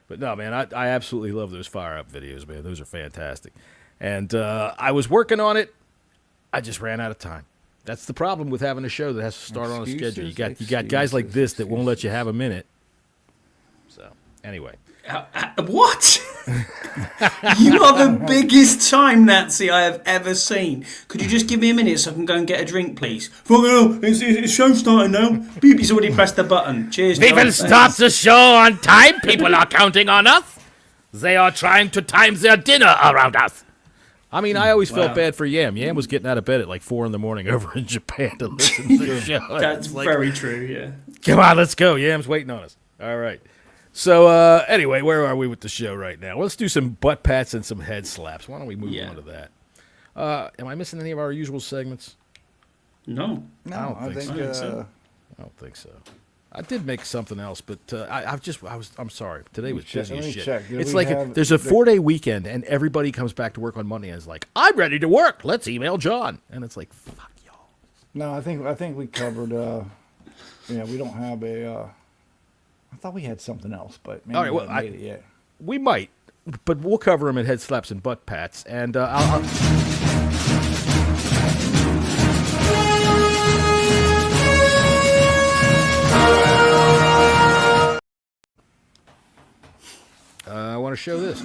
But no, man, I absolutely love those fire-up videos, man. Those are fantastic. And I was working on it. I just ran out of time. That's the problem with having a show that has to start on a schedule. You got guys like this that won't let you have a minute. So anyway, what? You are the biggest time Nazi I have ever seen. Could you just give me a minute so I can go and get a drink, please? Fucking hell, it's show starting now. Beepy's already pressed the button. Cheers. We will start the show on time. People are counting on us. They are trying to time their dinner around us. I mean, I always felt bad for Yam. Yam was getting out of bed at like 4 a.m. over in Japan to listen to the show. That's very true, yeah. Come on, let's go. Yam's waiting on us. All right. So, anyway, where are we with the show right now? Let's do some butt pats and some head slaps. Why don't we move on to that? Am I missing any of our usual segments? No. No, I don't think so. I did make something else, but I'm sorry. Today was busy as shit. Check. It's like there's a 4-day weekend, and everybody comes back to work on Monday and is like, I'm ready to work. Let's email John. And it's like, fuck y'all. No, I think we covered, we don't have I thought we had something else, but maybe all right, we haven't made it yet. We might, but we'll cover them in head slaps and butt pats. And I'll I want to show this.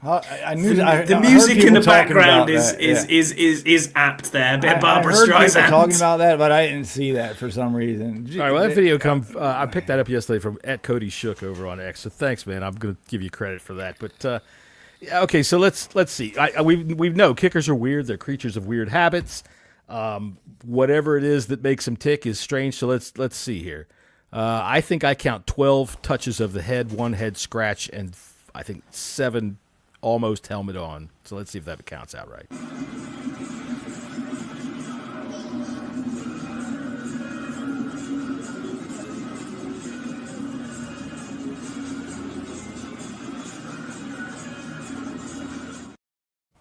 I knew the music in the background is apt there. A bit of Barbara Streisand. I heard Streisand people talking about that, but I didn't see that for some reason. All right, well, that video I picked that up yesterday from @CodyShook over on X. So thanks, man. I'm going to give you credit for that. But okay, so let's see. We know kickers are weird. They're creatures of weird habits. Whatever it is that makes them tick is strange. So let's see here. I think I count 12 touches of the head, 1 head scratch, and I think 7 almost helmet on. So let's see if that counts out right.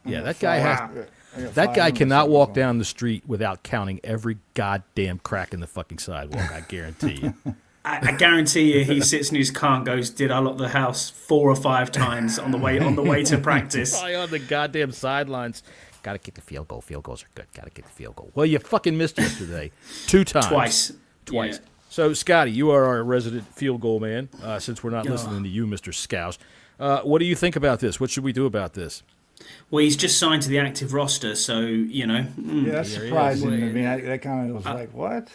Yeah, that guy has. I got That five guy numbers cannot on walk my phone. down the street without counting every goddamn crack in the fucking sidewalk. I guarantee you. I guarantee you, he sits in his car and goes, "Did I lock the house 4 or 5 times on the way to practice?" Probably on the goddamn sidelines. Got to kick the field goal. Field goals are good. Got to kick the field goal. Well, you fucking missed yesterday 2 times. Twice. Yeah. So, Scotty, you are our resident field goal man. Since we're not listening to you, Mr. Scouse, what do you think about this? What should we do about this? Well, he's just signed to the active roster, so Yeah, that's surprising to me. That kind of was like, what?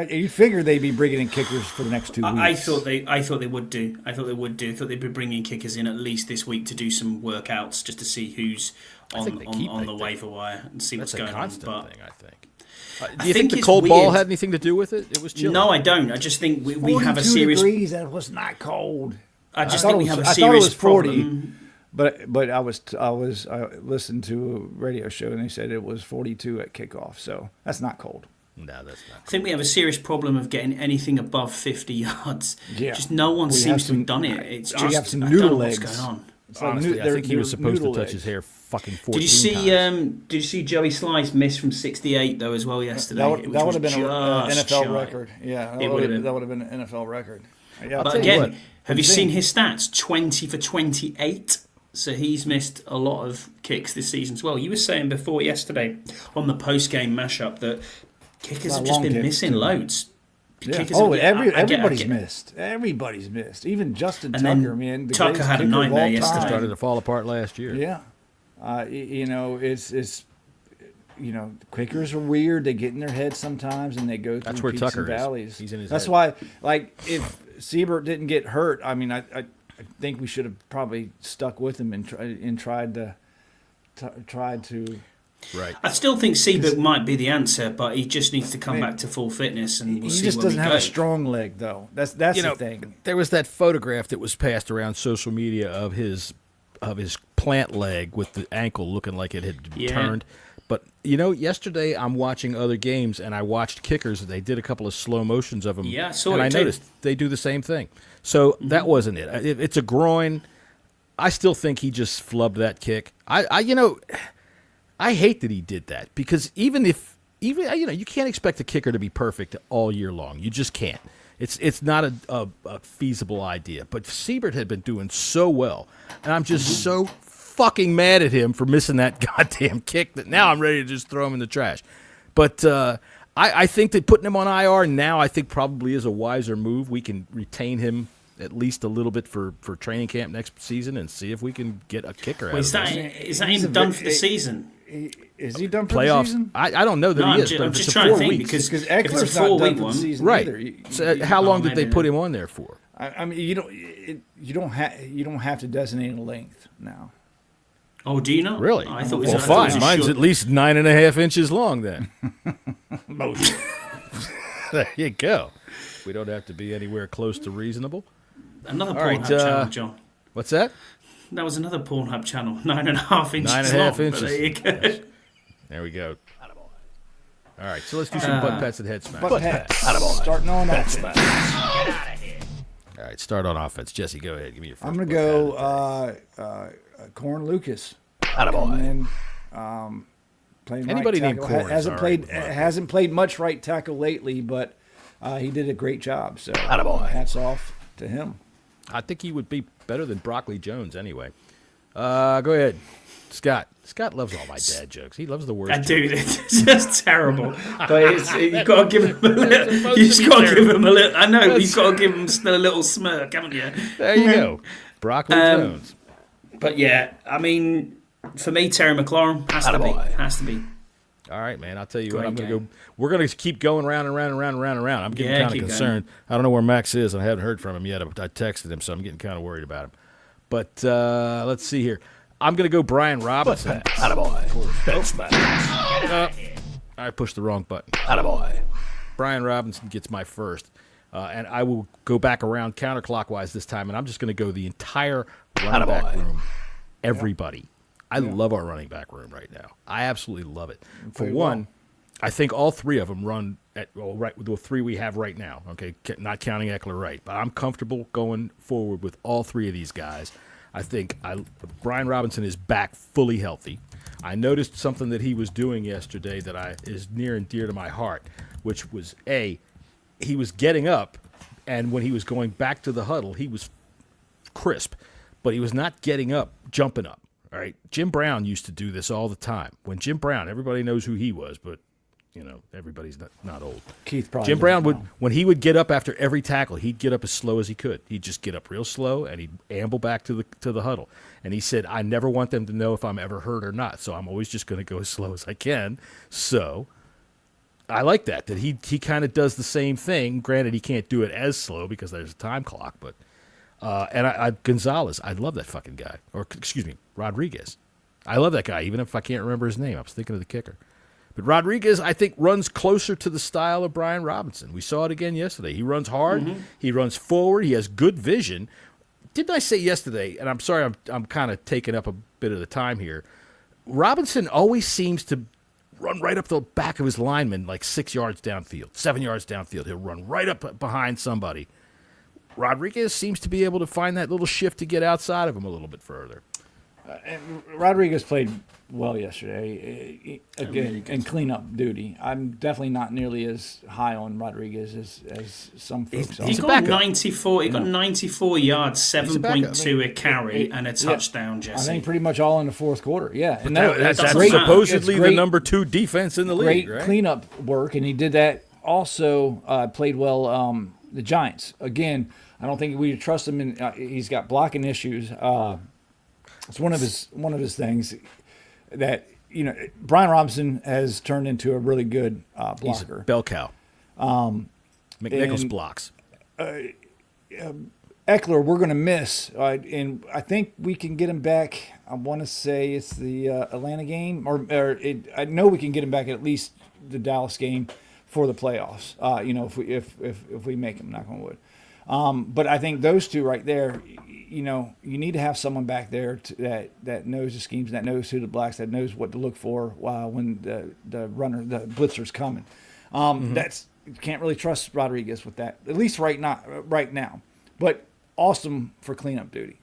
You figured they'd be bringing in kickers for the next 2 weeks. I thought they would do. I thought they'd be bringing kickers in at least this week to do some workouts just to see who's on the waiver wire and see what's going on. That's a constant thing, I think. Do I you think the it's cold ball weird. had anything to do with it? It was chilly. No, I don't. I just think we have a 42 serious. degrees. That was not cold. I just I think we thought have it a was- serious I thought it was 40. problem. But I listened to a radio show and they said it was 42 at kickoff. So that's not cold. No, that's not. I think we have a serious problem of getting anything above 50 yards. Yeah. Just no one We seems have to some- have done it. It's we just have some I noodle don't know what's legs. going on. It's like Honestly, I think he was supposed to touch his hair fucking 14 Did you see? times. Did you see Joey Slice miss from 68 though as well yesterday? That would which have was been an just NFL shy. record. Yeah, It would have been. that would have been an NFL record. Yeah, I'll But tell you again, what, have you the seen thing- his stats? 20 for 28. So he's missed a lot of kicks this season as well. You were saying before yesterday on the post-game mashup that kickers have just long been kicks, missing too. loads. Yeah. Kickers Oh, have- I get- everybody's missed. Everybody's missed. Even Justin And then Tucker, man. The Tucker greatest had a kicker of nightmare all yesterday. time. Started to fall apart last year. Yeah. It's kickers are weird. They get in their head sometimes and they go through That's where peaks Tucker and is. valleys. He's in his That's head. why, like, if Siebert didn't get hurt, I mean, I think we should have probably stuck with him and tried to. Right. I still think Seabrook might be the answer, but he just needs to come back to full fitness, and we'll He see just where we doesn't have go. a strong leg, though. That's the thing. There was that photograph that was passed around social media of his plant leg with the ankle looking like it had turned. But yesterday I'm watching other games and I watched kickers. They did a couple of slow motions of them. Yeah, I saw and it I too. noticed they do the same thing. So that wasn't it. It's a groin. I still think he just flubbed that kick. I hate that he did that because even you can't expect a kicker to be perfect all year long. You just can't. It's not a feasible idea. But Siebert had been doing so well, and I'm just so fucking mad at him for missing that goddamn kick that now I'm ready to just throw him in the trash. But I think that putting him on IR now I think probably is a wiser move. We can retain him at least a little bit for training camp next season and see if we can get a kicker out Well, of is that this. him done for the season? Is he done for the Playoffs. season? I don't know that No, he is, I'm but if just it's trying to 4 think weeks. because Because if it's a Eckler's not 4-week done for the one, season Right. either. So how long did they maybe put not. him on there for? I mean, you don't have to designate a length now. Oh, do you not? Really? I thought it was. Well, I thought it was fine. a Mine's short- at least 9.5 inches long then. There you go. We don't have to be anywhere close to reasonable. another All right, Pornhub channel, John. What's that? That was another Pornhub channel, 9.5 inches 9.5 long. But inches. there you go. There we go. All right, so let's do some butt pats and head smacks. But starting on offense. All right, start on offense. Jesse, go ahead. Give me your first. I'm gonna butt go Corn Lucas. Attaboy. And playing Anybody right named tackle. Corn is all right with my Hasn't played much right tackle lately, but he did a great job. So Attaboy. hats off to him. I think he would be better than Broccoli Jones anyway. Go ahead, Scott. Scott loves all my dad jokes. He loves the worst. I do. jokes. It's just terrible. But you've got to give him a little. supposed You to just be got to terrible. give him a little. I know, but you've got to give him still a little smirk, haven't you? There you go. Broccoli Jones. But yeah, I mean, for me, Terry McLaurin has to be. Has to be. All right, man. I'll tell you what. Great I'm gonna game. go. We're gonna keep going round and round and round and round and round. I'm getting Yeah, kind of keep concerned. I don't know where Max is. I haven't heard from him yet. I texted him, so I'm getting kind of worried about him. But let's see here. I'm gonna go Brian Robinson. I pushed the wrong button. Brian Robinson gets my first. And I will go back around counterclockwise this time, and I'm just going to go the entire running back room. Everybody. I love our running back room right now. I absolutely love it. For one, I think all three of them run at the three we have right now. Okay, not counting Eckler Wright, but I'm comfortable going forward with all three of these guys. I think Brian Robinson is back fully healthy. I noticed something that he was doing yesterday that is near and dear to my heart, which was he was getting up, and when he was going back to the huddle, he was crisp, but he was not getting up, jumping up. All right, Jim Brown used to do this all the time. When Jim Brown, everybody knows who he was, but everybody's not old. Keith probably. Jim Brown when he would get up after every tackle, he'd get up as slow as he could. He'd just get up real slow and he'd amble back to the huddle. And he said, "I never want them to know if I'm ever hurt or not, so I'm always just going to go as slow as I can." So I like that he kind of does the same thing. Granted, he can't do it as slow because there's a time clock, but and Gonzalez, I love that fucking guy. Or excuse me, Rodriguez. I love that guy, even if I can't remember his name. I was thinking of the kicker. But Rodriguez, I think, runs closer to the style of Brian Robinson. We saw it again yesterday. He runs hard. Mm-hmm. He runs forward. He has good vision. Didn't I say yesterday, and I'm sorry I'm kind of taking up a bit of the time here, Robinson always seems to run right up the back of his lineman like 6 yards downfield, 7 yards downfield. He'll run right up behind somebody. Rodriguez seems to be able to find that little shift to get outside of him a little bit further. And Rodriguez played well yesterday, again, in cleanup duty. I'm definitely not nearly as high on Rodriguez as some folks are. He got 94. He got 94 yards, 7.2 a carry, and a touchdown. Jesse. I think pretty much all in the fourth quarter. Yeah, and that's great, supposedly the number 2 defense in the league. Great right? cleanup work, and he did that. Also played well. The Giants again. I don't think we trust him. He's got blocking issues. It's one of his things that Brian Robinson has turned into a really good blocker. He's a bell cow. McNichols blocks. Eckler, we're going to miss, and I think we can get him back. I want to say it's the Atlanta game, I know we can get him back at least the Dallas game for the playoffs. If we make him, knock on wood. But I think those two right there, you need to have someone back there that knows the schemes, that knows who the blacks, that knows what to look for when the blitzer's coming. You can't really trust Rodriguez with that, at least right now. But awesome for cleanup duty.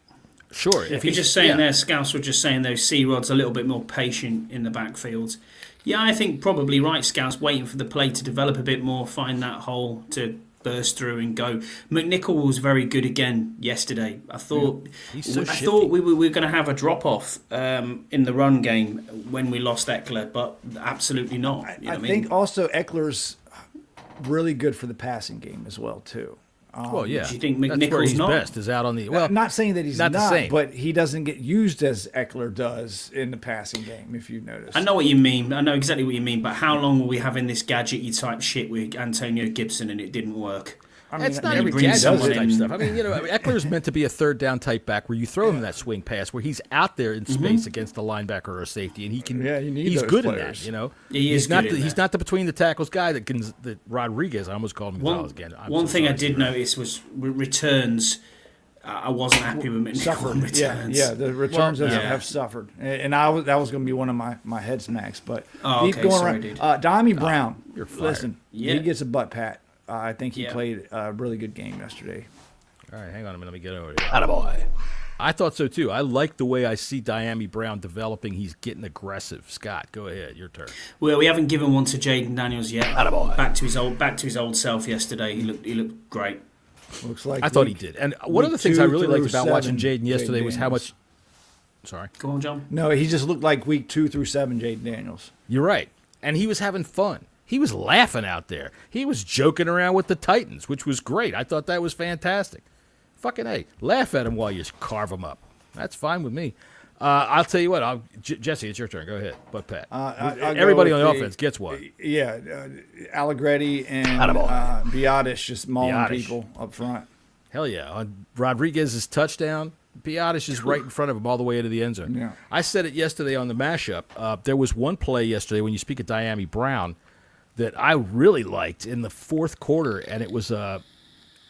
Sure. If you're just saying there, Scouts were just saying those C-Rod's a little bit more patient in the backfields. Yeah, I think probably right, Scouts, waiting for the play to develop a bit more, find that hole to burst through and go. McNichol was very good again yesterday. I thought we were going to have a drop off in the run game when we lost Eckler, but absolutely not. I think also Eckler's really good for the passing game as well too. Well, yeah. Do you think That's where McNichol's he's not? best is out on the well? I'm not saying that he's not the same, but he doesn't get used as Eckler does in the passing game. If you notice, I know what you mean. I know exactly what you mean. But how long were we having this gadgety type shit with Antonio Gibson and it didn't work? I mean, it's not every every gadget type stuff. I mean, Eckler's meant to be a third down type back where you throw him that swing pass where he's out there in space against the linebacker or a safety, and he can. Yeah, you need he's those good players. in that. He's not. He's not the between the tackles guy that Rodriguez. I almost called him Gonzalez again. One thing I did notice was returns. I wasn't happy with McNichol returns. Yeah, the returns have suffered, and that was going to be one of my head smacks. But keep going around. Diami Brown, you're fired. Listen, he gets a butt pat. I think he played a really good game yesterday. All right, hang on a minute. Let me get over here. Attaboy. I thought so, too. I like the way I see Diami Brown developing. He's getting aggressive. Scott, go ahead. Your turn. Well, we haven't given one to Jaden Daniels yet. Attaboy. Back to his old self yesterday. He looked great. Looks like I thought he did. And one of the things I really liked about watching Jaden yesterday was how much... Sorry. Go on, John. No, he just looked like week 2 through 7 Jaden Daniels. You're right. And he was having fun. He was laughing out there. He was joking around with the Titans, which was great. I thought that was fantastic. Fucking A. Laugh at him while you carve him up. That's fine with me. I'll tell you what. Jesse, it's your turn. Go ahead. But Pat. Everybody on the offense gets one. Yeah. Allegretti and Biotis just mauling people up front. Hell yeah. On Rodriguez's touchdown, Biotis is right in front of him all the way into the end zone. Yeah. I said it yesterday on the mashup. There was one play yesterday when you speak of Diami Brown that I really liked in the fourth quarter, and it was I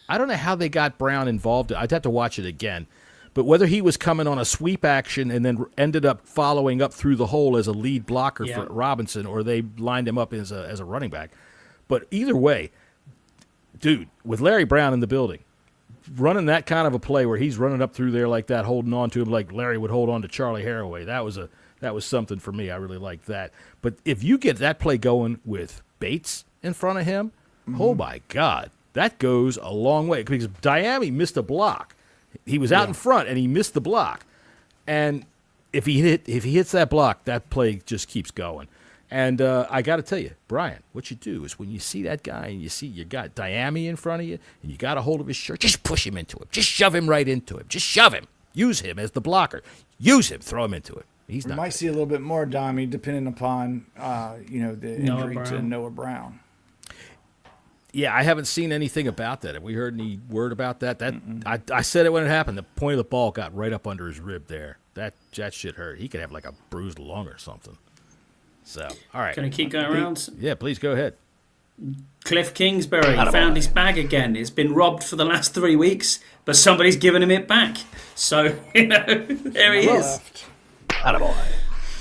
don't know how they got Brown involved. I'd have to watch it again. But whether he was coming on a sweep action and then ended up following up through the hole as a lead blocker for Robinson, or they lined him up as a running back. But either way, dude, with Larry Brown in the building, running that kind of a play where he's running up through there like that, holding on to him like Larry would hold on to Charlie Haraway, that was That was something for me. I really liked that. But if you get that play going with Bates in front of him, oh my God, that goes a long way. Because Diami missed a block. He was out in front and he missed the block. And if he hits that block, that play just keeps going. And I got to tell you, Brian, what you do is when you see that guy and you got Diami in front of you and you got a hold of his shirt, just push him into it. Just shove him right into him. Just shove him. Use him as the blocker. Use him. Throw him into it. We might see a little bit more Diami depending upon the injury to Noah Brown. Yeah, I haven't seen anything about that. Have we heard any word about that? I said it when it happened. The point of the ball got right up under his rib there. That shit hurt. He could have like a bruised lung or something. So, all right. Can I keep going around? Yeah, please go ahead. Cliff Kingsbury found his bag again. It's been robbed for the last 3 weeks, but somebody's given him it back. So, there he is. Attaboy.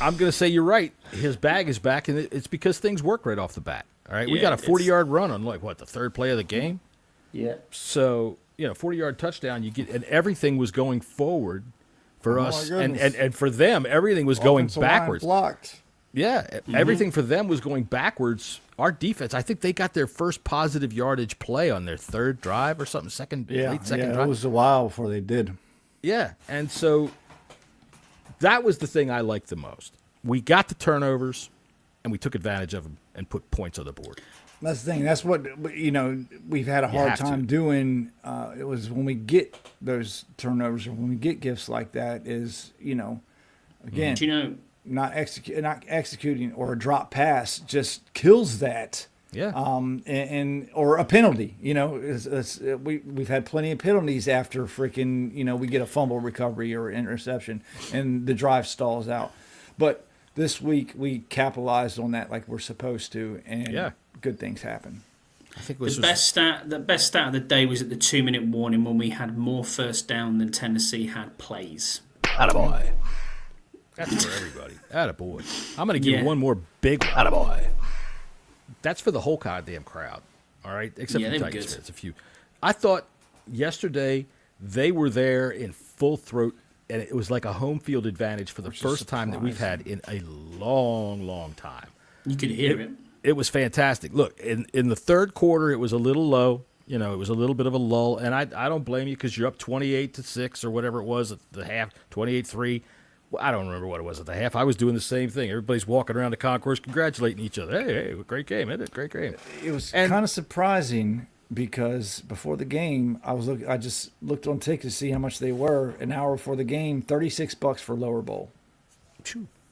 I'm going to say you're right. His bag is back, and it's because things work right off the bat. All right, we got a 40-yard run on the third play of the game. Yeah. So 40-yard touchdown. You get, and everything was going forward for us, and for them, everything was going backwards. Blocked. Yeah, everything for them was going backwards. Our defense, I think they got their first positive yardage play on their third drive or something. Late second drive. It was a while before they did. Yeah, and so that was the thing I liked the most. We got the turnovers, and we took advantage of them and put points on the board. That's the thing. That's what we've had a hard time doing. It was when we get those turnovers or when we get gifts like that. Again, not executing or a drop pass just kills that. Yeah. Or a penalty. We've had plenty of penalties after we get a fumble recovery or interception and the drive stalls out. But this week we capitalized on that like we're supposed to, and good things happen. I think the best stat of the day was at the 2-minute warning when we had more first down than Tennessee had plays. Attaboy. That's for everybody. Attaboy. I'm going to give one more big one. Attaboy. That's for the whole goddamn crowd. All right? Except for the Titans fans. A few. I thought yesterday they were there in full throat, and it was like a home field advantage for the first time that we've had in a long, long time. You could hear it. It was fantastic. Look, in the third quarter, it was a little low. It was a little bit of a lull, and I don't blame you because you're up 28-6 or whatever it was at the half, 28-3. Well, I don't remember what it was at the half. I was doing the same thing. Everybody's walking around the concourse congratulating each other. Hey, great game, isn't it? Great game. It was kind of surprising because before the game, I just looked on tickets to see how much they were. An hour before the game, $36 for lower bowl.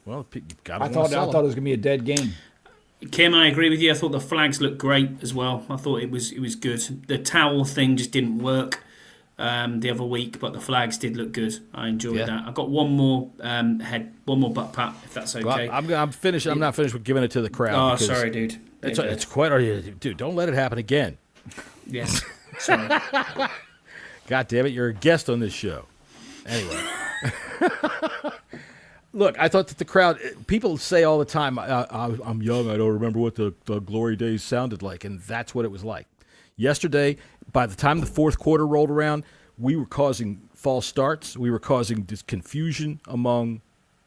Well, you got I thought it was going to be a dead game. Kim, I agree with you. I thought the flags looked great as well. I thought it was good. The towel thing just didn't work the other week, but the flags did look good. I enjoyed that. I got one more butt pat, if that's okay. Well, I'm finished. I'm not finished with giving it to the crowd. Oh, sorry, dude. It's quite. Dude, don't let it happen again. Yes. Sorry. God damn it! You're a guest on this show. Anyway. Look, I thought that the crowd, people say all the time, I'm young, I don't remember what the glory days sounded like, and that's what it was like. Yesterday, by the time the fourth quarter rolled around, we were causing false starts. We were causing this confusion among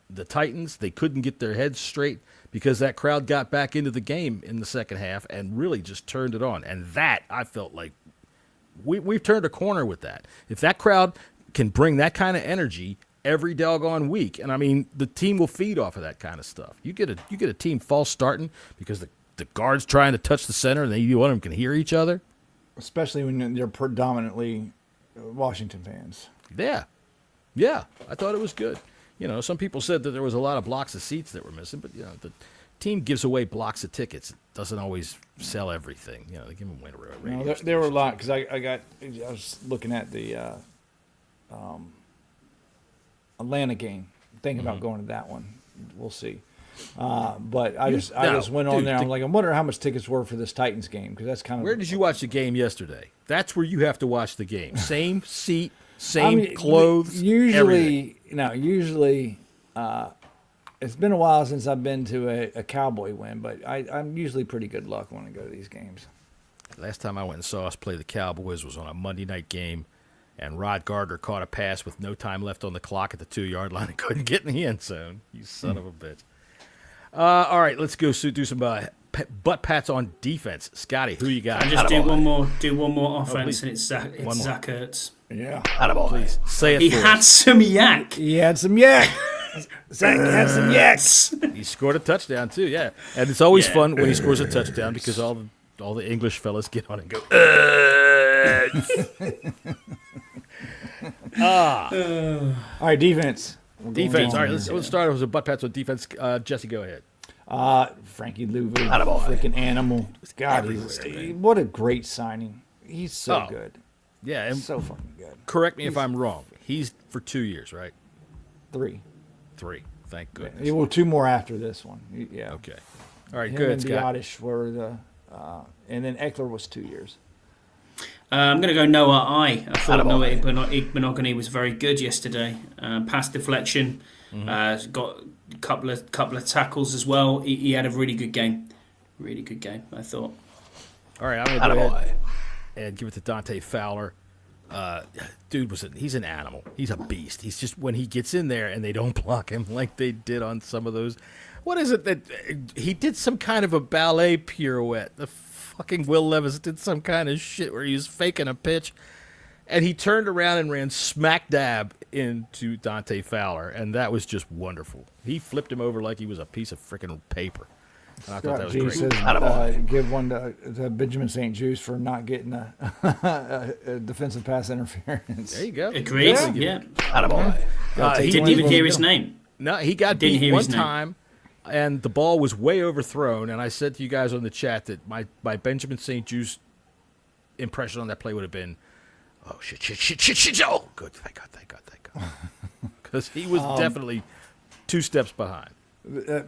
the Titans. They couldn't get their heads straight because that crowd got back into the game in the second half and really just turned it on. And that, I felt like, we've turned a corner with that. If that crowd can bring that kind of energy every doggone week, and I mean the team will feed off of that kind of stuff. You get a team false starting because the guard's trying to touch the center and one of them can hear each other, especially when they're predominantly Washington fans. Yeah, I thought it was good. Some people said that there was a lot of blocks of seats that were missing, but the team gives away blocks of tickets. It doesn't always sell everything. They give them away to radio. No, there were a lot because I was looking at the Atlanta game, thinking about going to that one. We'll see. But I just went on there. I'm like, I wonder how much tickets were for this Titans game because that's kind of. Where did you watch the game yesterday? That's where you have to watch the game. Same seat, same clothes. Usually, it's been a while since I've been to a Cowboy win, but I'm usually pretty good luck when I go to these games. Last time I went and saw us play the Cowboys was on a Monday night game. and Rod Gardner caught a pass with no time left on the clock at the 2-yard line and couldn't get in the end zone. You son of a bitch. All right, let's go do some butt pats on defense. Scotty, who you got? I just do one more offense, and it's Zach Ertz. Yeah. Please say it. He for had us. some yak. He had some yak. Zach had some yaks. He scored a touchdown too, yeah. And it's always fun when he scores a touchdown because all the English fellas get on and go. All right, defense. Defense. All right, let's start with a butt pats on defense. Jesse, go ahead. Frankie Louvu, freaking animal. God, what a great signing. He's so good. Yeah, and So fucking good. correct me if I'm wrong. He's for 2 years, right? 3. 3. Thank goodness. Yeah, well, 2 more after this one. Yeah. Okay. All right, Him good, and Scott. Biotish were the, and then Eckler was 2 years. I'm going to go Noah I. I thought Noah Igbenogany was very good yesterday. Pass deflection, got a couple of tackles as well. He had a really good game. Really good game, I thought. All right, I'm going to go ahead and give it to Dante Fowler. Dude, he's an animal. He's a beast. He's just, when he gets in there and they don't block him like they did on some of those. What is it that he did some kind of a ballet pirouette? The fucking Will Levis did some kind of shit where he was faking a pitch, and he turned around and ran smack dab into Dante Fowler, and that was just wonderful. He flipped him over like he was a piece of freaking paper. And I thought that was great. Says, give one to Benjamin St. Just for not getting a defensive pass interference. There you go. Agreed. Yeah. He Didn't even hear his name. No, he got beat one time, and the ball was way overthrown. And I said to you guys on the chat that my Benjamin St. Just impression on that play would have been, oh, shit. Oh, good. Thank God. Because he was definitely 2 steps behind.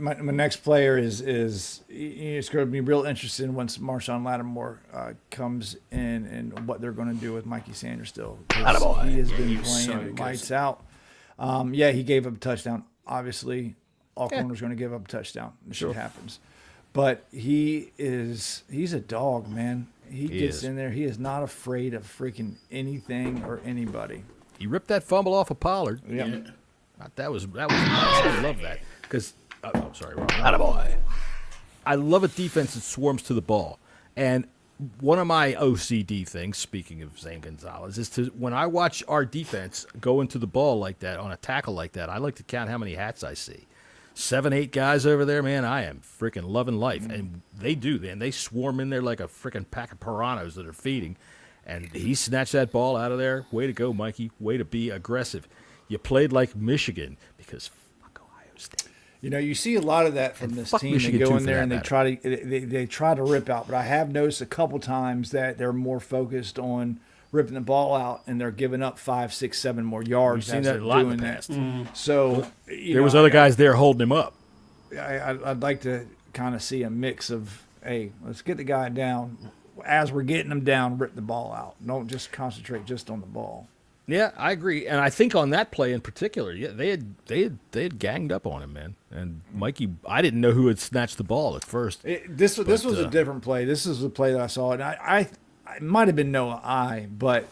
My next player is it's going to be real interesting once Marshawn Lattimore comes in and what they're going to do with Mikey Sanders still. He has been playing lights out. He gave up a touchdown. Obviously, all corners going to give up a touchdown. This shit happens. But he's a dog, man. He gets in there. He is not afraid of freaking anything or anybody. He ripped that fumble off of Pollard. Yeah. That was nice. I love that. Because, sorry, wrong. I love a defense that swarms to the ball. And one of my OCD things, speaking of Zane Gonzalez, is when I watch our defense go into the ball like that, on a tackle like that, I like to count how many hats I see. 7, 8 guys over there, man, I am freaking loving life. And they do, man. They swarm in there like a freaking pack of piranhas that are feeding. And he snatched that ball out of there. Way to go, Mikey. Way to be aggressive. You played like Michigan because fuck Ohio State. You know, you see a lot of that from this team. Michigan They go too, in there for and that they try to rip out. But I have noticed a couple times that they're more focused on ripping the ball out, and they're giving up 5, 6, 7 more yards. We've seen that a lot in the past. So There was other guys there holding him up. I'd like to kind of see a mix of, hey, let's get the guy down. As we're getting him down, rip the ball out. Don't just concentrate just on the ball. Yeah, I agree, and I think on that play in particular, they had ganged up on him, man. And Mikey, I didn't know who had snatched the ball at first. This was a different play. This is the play that I saw, and I it might have been Noah but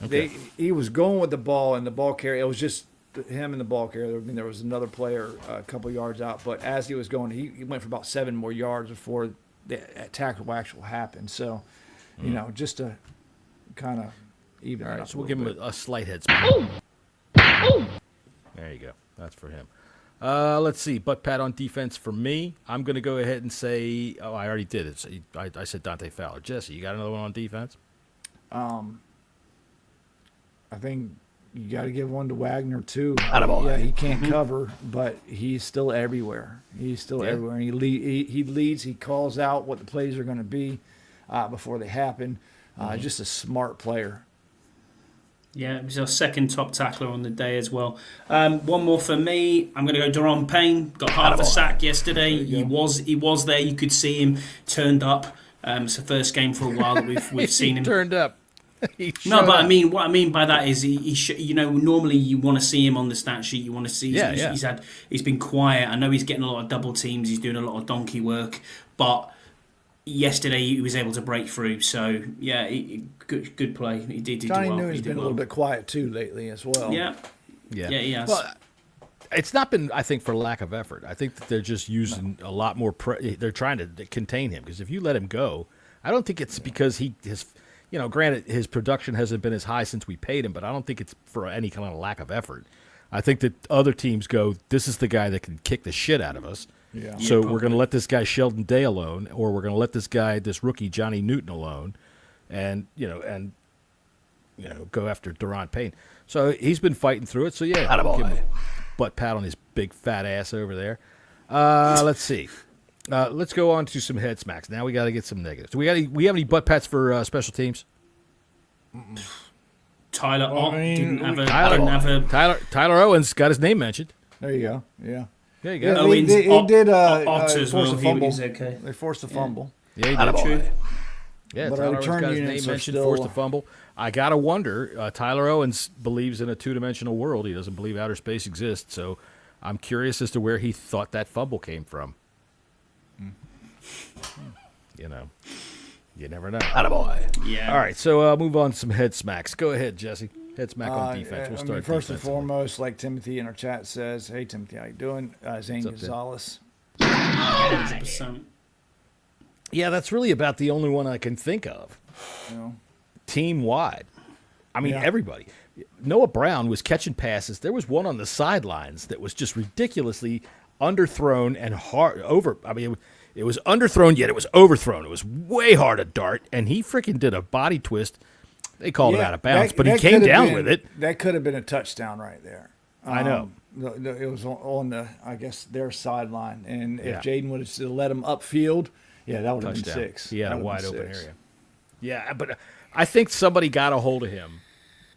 he was going with the ball and the ball carrier. It was just him and the ball carrier. I mean, there was another player a couple yards out, but as he was going, he went for about 7 more yards before the tackle actual happened. So, you know, just to kind of even. All right, so we'll give him a slight head spin. There you go. That's for him. Let's see. Butt pat on defense for me. I'm going to go ahead and say, I already did it. So I said Dante Fowler. Jesse, you got another one on defense? I think you got to give one to Wagner too. Yeah, he can't cover, but he's still everywhere. He's still everywhere. And he leads. He calls out what the plays are going to be before they happen. Just a smart player. Yeah, it was our second top tackler on the day as well. One more for me. I'm going to go Daron Payne. Got half a sack yesterday. He was there. You could see him turned up. It's the first game for a while that we've seen him turned up. No, but what I mean by that is he normally you want to see him on the stat sheet. You want to see he's been quiet. I know he's getting a lot of double teams. He's doing a lot of donkey work, but yesterday he was able to break through. So yeah, good play. He did Johnny well. Newton's been a little bit quiet too lately as well. Yeah, he has. Well, it's not been, I think, for lack of effort. I think that they're just using a lot more. They're trying to contain him, because if you let him go, I don't think it's because he has. Granted, his production hasn't been as high since we paid him, but I don't think it's for any kind of lack of effort. I think that other teams go, this is the guy that can kick the shit out of us. Yeah. So we're going to let this guy Sheldon Day alone, or we're going to let this rookie Johnny Newton alone, and go after Daron Payne. So he's been fighting through it. So yeah, give him a butt pat on his big fat ass over there. Let's see. Let's go on to some head smacks. Now we got to get some negatives. Do we have any butt pats for special teams? Tyler Ott didn't have a. Tyler Owens got his name mentioned. There you go. Yeah. There you go. Yeah, Owens, he did Ott as force well. a fumble. He was okay. They forced a fumble. Yeah, he did. True. Yeah, But Tyler our Owens return got his units name are mentioned, still- forced a fumble. I got to wonder, Tyler Owens believes in a two-dimensional world. He doesn't believe outer space exists, so I'm curious as to where he thought that fumble came from. You never know. Yeah. All right, so move on to some head smacks. Go ahead, Jesse. Head smack on defense. We'll start first and defensively. foremost, like Timothy in our chat says, hey, Timothy, how you doing? Zane What's up, Tim? Gonzalez. 100%. Yeah, that's really about the only one I can think of. Team-wide. I mean, Yeah. everybody. Noah Brown was catching passes. There was one on the sidelines that was just ridiculously underthrown and hard over. I mean, it was underthrown, yet it was overthrown. It was way hard to dart, and he freaking did a body twist. They called it out of bounds, but he came down with it. That could have been a touchdown right there. I know. It was on the, I guess, their sideline. And Yeah. if Jaden would have let him upfield, that would have been Touchdown. 6. He had That a would wide have been open 6. area. Yeah, but I think somebody got a hold of him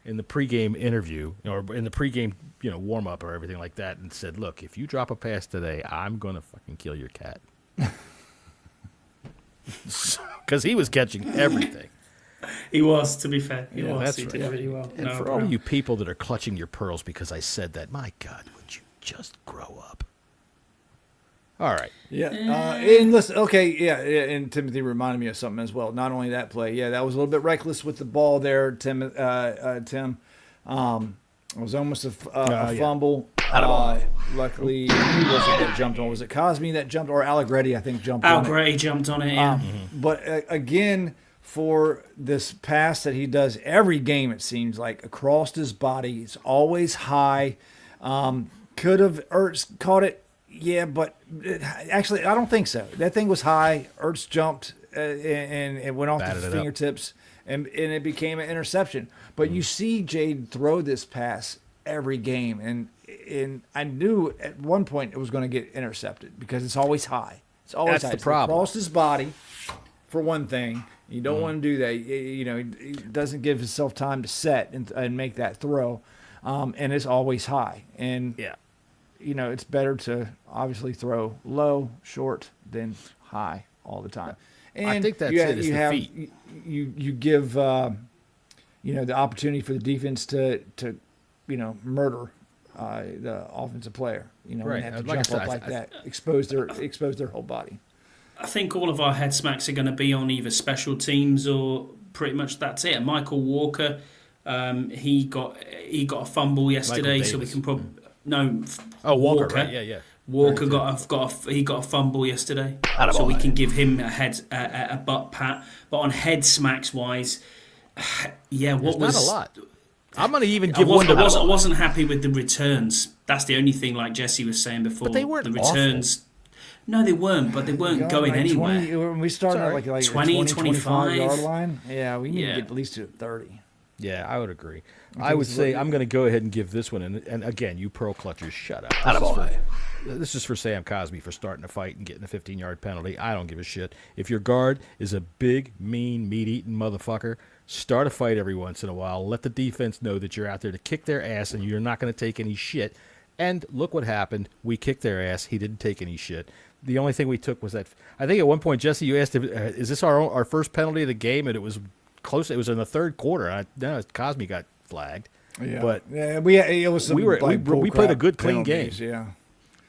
in the pregame interview or in the pregame, warm up or everything like that, and said, "Look, if you drop a pass today, I'm gonna fucking kill your cat." Because he was catching everything. He was, to be fair. He was. that's He right. did really well. And for all of you people that are clutching your pearls because I said that, my God, would you just grow up? All right. Yeah. And listen, and Timothy reminded me of something as well. Not only that play, that was a little bit reckless with the ball there, Tim. It was almost a fumble. Luckily, who was it that jumped on? Was it Cosme that jumped, or Allegretti, I think, jumped on it? Allegretti jumped on it, yeah. But again, for this pass that he does every game, it seems like, across his body, it's always high. Could have Ertz caught it? Yeah, but actually, I don't think so. That thing was high. Ertz jumped and it went off Batted his it up. fingertips, and it became an interception. But you see Jade throw this pass every game, and I knew at one point it was going to get intercepted because it's always high. It's always That's high. the It's problem. across his body, for one thing. You don't want to do that. He doesn't give himself time to set and make that throw, and it's always high. And Yeah. it's better to obviously throw low, short than high all the time. And I think that's it, is the feet. You give the opportunity for the defense to murder the offensive player. When Right. they have to Like I jump said, up like I- that, expose their whole body. I think all of our head smacks are going to be on either special teams or pretty much that's it. Michael Walker, he got a fumble yesterday, so we Davis. can probably no. Walker, right? Yeah. Walker got a fumble yesterday, so we can give him a butt pat. But on head smacks wise, what Not was a lot. I'm going to even I give one to wasn't happy with the returns. That's the only thing, like Jesse was saying before. But they weren't the returns. No, they weren't, but they weren't going like anywhere. 20, when we started at like 20, 25 yard 25. line. Yeah, we need to Yeah. get at least to 30. Yeah, I would agree. I would say I'm going to go ahead and give this one. And again, you pearl clutchers, shut up. This is for Sam Cosme for starting a fight and getting a 15-yard penalty. I don't give a shit. If your guard is a big, mean, meat-eating motherfucker, start a fight every once in a while. Let the defense know that you're out there to kick their ass and you're not going to take any shit. And look what happened. We kicked their ass. He didn't take any shit. The only thing we took was that. I think at one point, Jesse, you asked, is this our first penalty of the game? And it was close. It was in the third quarter. Cosme got flagged. Yeah, But it was some we played a good, clean penalties, game. Yeah.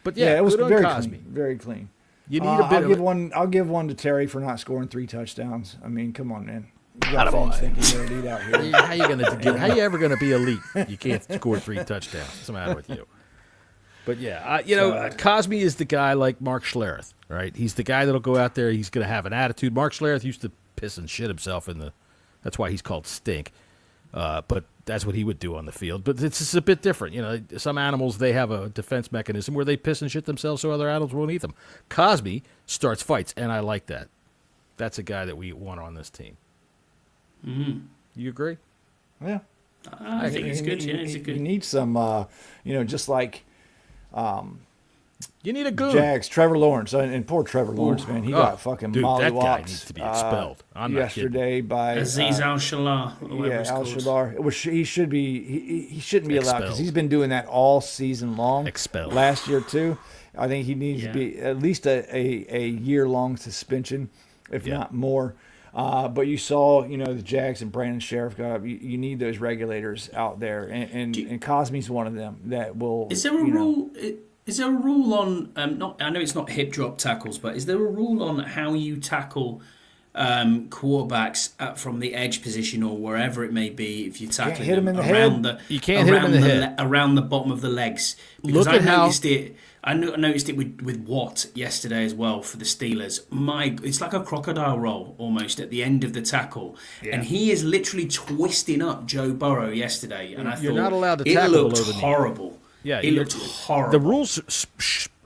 But Yeah, it was good on very Cosme. clean. Very clean. You need a bit. I'll give one to Terry for not scoring 3 touchdowns. I mean, come on, man. You got fans thinking you're elite out here. How you ever gonna be elite? You can't score 3 touchdowns. What's the matter with you? But yeah, Cosme is the guy like Mark Schlereth, right? He's the guy that'll go out there. He's gonna have an attitude. Mark Schlereth used to piss and shit himself that's why he's called Stink. But that's what he would do on the field. But it's just a bit different. Some animals, they have a defense mechanism where they piss and shit themselves so other animals won't eat them. Cosme starts fights, and I like that. That's a guy that we want on this team. Mm-hmm. You agree? Yeah. I think he's good. Yeah, he's good. You need some, just like you need a goon. Jags, Trevor Lawrence, and poor Trevor Lawrence, man. He got fucking mollywopped. That guy needs to be expelled. Yesterday by Aziz Al-Shalar. Al-Shalar. Which he should be. He shouldn't be allowed because he's been doing that all season long. Expelled last year too. I think he needs to be at least a year-long suspension, if not more. But you saw, the Jags and Brandon Sheriff got up. You need those regulators out there, and Cosme's one of them that will. Is there a rule? Is there a rule on? I know it's not hip drop tackles, but is there a rule on how you tackle quarterbacks from the edge position or wherever it may be? If you tackle them around you can't hit them in the head around the bottom of the legs. Because I noticed it with Watt yesterday as well for the Steelers. It's like a crocodile roll almost at the end of the tackle, and he is literally twisting up Joe Burrow yesterday. And you're not allowed to tackle below the knee. It looked horrible. Yeah, it looked horrible. The rules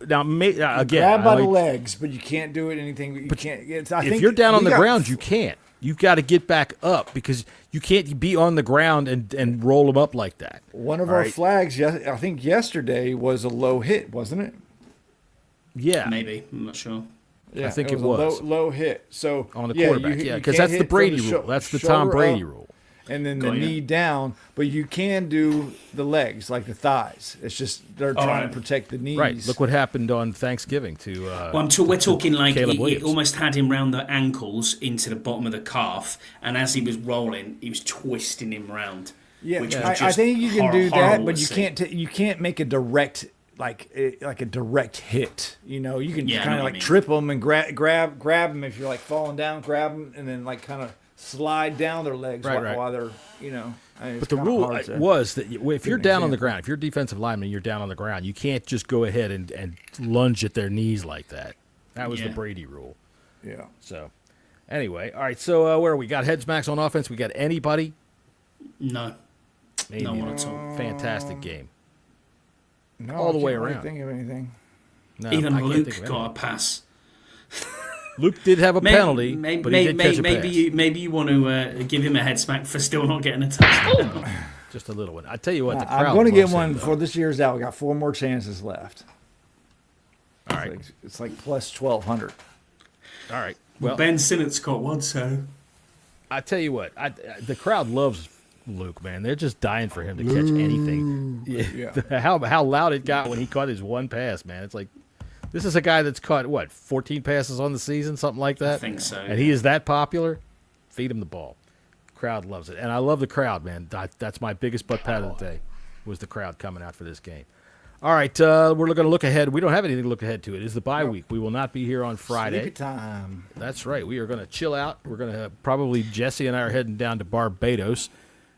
now again. Grab by the legs, but you can't do it anything. You can't. If you're down on the ground, you can't. You've got to get back up because you can't be on the ground and roll them up like that. One of our flags, I think yesterday, was a low hit, wasn't it? Yeah, maybe. I'm not sure. Yeah, I think it was a low hit. So on the quarterback, because that's the Brady rule. That's the Tom Brady rule. And then the knee down, but you can do the legs, like the thighs. It's just they're trying to protect the knees. Right. Look what happened on Thanksgiving to. We're talking like he almost had him round the ankles into the bottom of the calf, and as he was rolling, he was twisting him round. Yeah, I think you can do that, but you can't make a direct like a direct hit. You can kind of like trip them and grab them if you're like falling down, grab them, and then like kind of slide down their legs while they're, But the rule was that if you're down on the ground, if you're a defensive lineman, you're down on the ground, you can't just go ahead and lunge at their knees like that. That was the Brady rule. Yeah. So, anyway, all right. So where we got head smacks on offense? We got anybody? No. Maybe no one at all. Fantastic game. No, all the way around. I can't think of anything. No, even Luke got a pass. Luke did have a penalty, but he did catch a pass. Maybe you want to give him a head smack for still not getting a touchdown. Just a little one. I tell you what, the crowd. I'm going to get one before this year's out. We got 4 more chances left. All right, it's like plus 1,200. All right. Well, Ben Sinnott's got one, so I tell you what, the crowd loves Luke, man. They're just dying for him to catch anything. Yeah. How loud it got when he caught his one pass, man. It's like. This is a guy that's caught, 14 passes on the season, something like that? I think so. And he is that popular? Feed him the ball. Crowd loves it. And I love the crowd, man. That's my biggest butt pat of the day, was the crowd coming out for this game. All right, we're going to look ahead. We don't have anything to look ahead to. It is the bye week. We will not be here on Friday. Sleepy time. That's right. We are going to chill out. We're going to probably, Jessy and I are heading down to Barbados.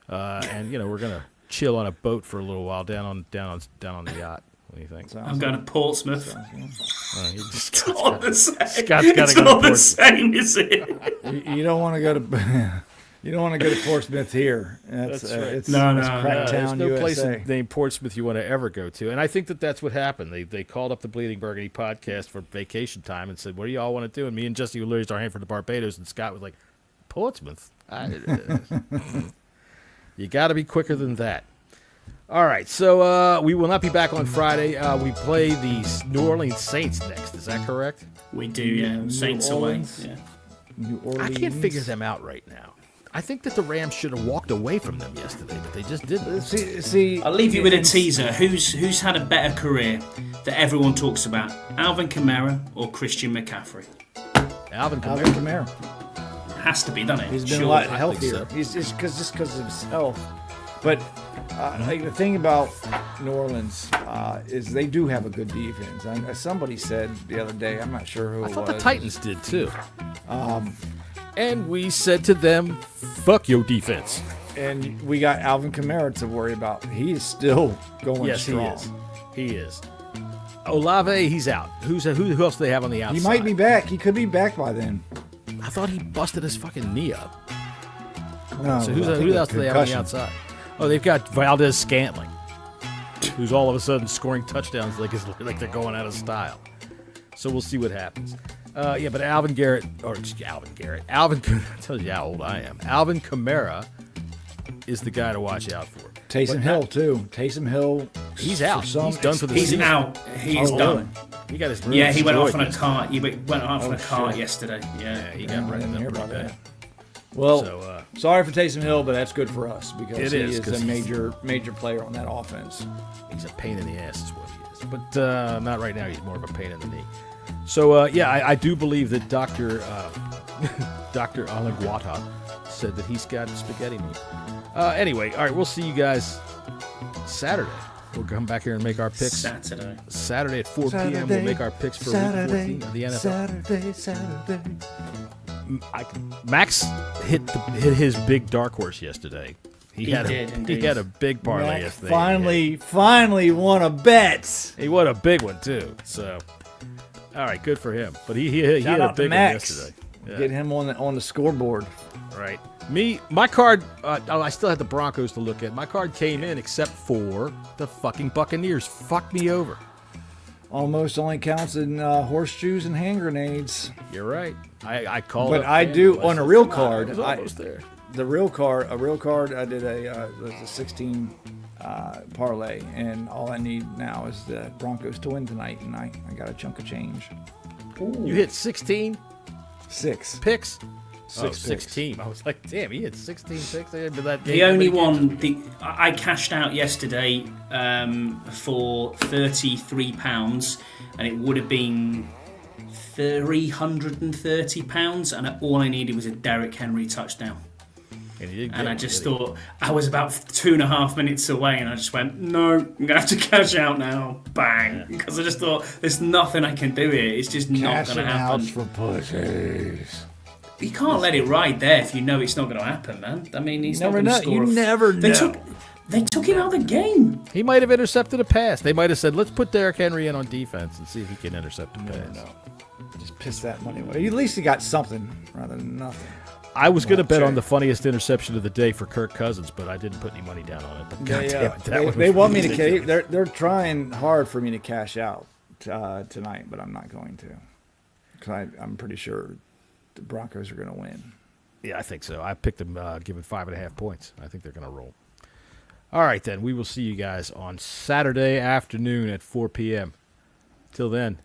And, we're going to chill on a boat for a little while down on the yacht. What do you think? I'm going to Portsmouth. It's not the same. Scott's got to go to Portsmouth. It's not the same, is it? You don't want to go to. You don't want to go to Portsmouth here. That's right. It's There's no place named Portsmouth you want to ever go to. And I think that's what happened. They called up the Bleeding Burgundy podcast for vacation time and said, "What do you all want to do?" And me and Jessy raised our hand for the Barbados, and Scott was like, "Portsmouth? You got to be quicker than that." All right, so we will not be back on Friday. We play the New Orleans Saints next. Is that correct? We do, yeah. Saints away. Yeah. New Orleans. I can't figure them out right now. I think that the Rams should have walked away from them yesterday, but they just didn't. See, I'll leave you with a teaser. Who's had a better career that everyone talks about? Alvin Kamara or Christian McCaffrey? Alvin Kamara. Has to be, doesn't it? He's been a lot healthier. So. He's just because of his health. But like the thing about New Orleans is they do have a good defense. Somebody said the other day, I'm not sure who I it thought was. the Titans did too. And we said to them, "Fuck your defense." And we got Alvin Kamara to worry about. He is still going Yes, strong. he is. Olave, he's out. Who else do they have on the outside? He might be back. He could be back by then. I thought he busted his fucking knee up. No, So I who think else a do they have on the concussion. outside? Oh, they've got Valdez Scantling, who's all of a sudden scoring touchdowns like they're going out of style. So we'll see what happens. But Alvin, I tell you how old I am. Alvin Kamara is the guy to watch out for. Taysom Hill too. Taysom Hill. He's out. for some- He's done for the He's season. out. He's Oh, done. He got his room Yeah, he went off destroyed on a cart. He went off on a cart shit. yesterday. Yeah, he got I wrecked didn't hear up about pretty that. bad. Well, So, sorry for Taysom Hill, but that's good for us because It he is, is 'cause a he's- major player on that offense. He's a pain in the ass is what he is. But not right now. He's more of a pain in the knee. So, I do believe that Dr. Dr. Aliguata said that he's got spaghetti meat. Anyway, all right, we'll see you guys Saturday. We'll come back here and make our picks. Saturday at 4 p.m. We'll make our picks for Week 14 of the NFL. Saturday. Max hit his big dark horse yesterday. He had a big parlay Max yesterday. finally won a bet. He won a big one too. So, all right, good for him. But he hit Shout a out to big one Max. yesterday. Yeah, Get him on the scoreboard. right. My card. I still had the Broncos to look at. My card came in except for the fucking Buccaneers. Fucked me over. Almost only counts in horseshoes and hand grenades. You're right. I called. But up I FanDuel. do on a real said, card. I was almost there. A real card. I did a 16 parlay, and all I need now is the Broncos to win tonight, and I got a chunk of change. You hit 16 Six picks. picks. 16. I was like, damn, he hit 16 picks. That The only one I cashed out yesterday for £33, and it would have been £330, and all I needed was a Derrick Henry touchdown. And I just thought, I was about 2.5 minutes away, and I just went, no, I'm going to have to cash out now. Bang. Because I just thought, there's nothing I can do here. It's just not going to happen. for pussies. You can't let it ride there if you know it's not going to happen, man. I mean, he's not going to score. You never know. They took him out of the game. He might have intercepted a pass. They might have said, let's put Derrick Henry in on defense and see if he can intercept a pass. No. Just piss that money away. At least he got something rather than nothing. I was going to bet check. on the funniest interception of the day for Kirk Cousins, but I didn't put any money down on it. But God damn it, that one They was want me to. ridiculous. They're trying hard for me to cash out tonight, but I'm not going to. Because I'm pretty sure the Broncos are going to win. Yeah, I think so. I picked them given 5.5 points. I think they're going to roll. All right, then. We will see you guys on Saturday afternoon at 4 p.m. Till then,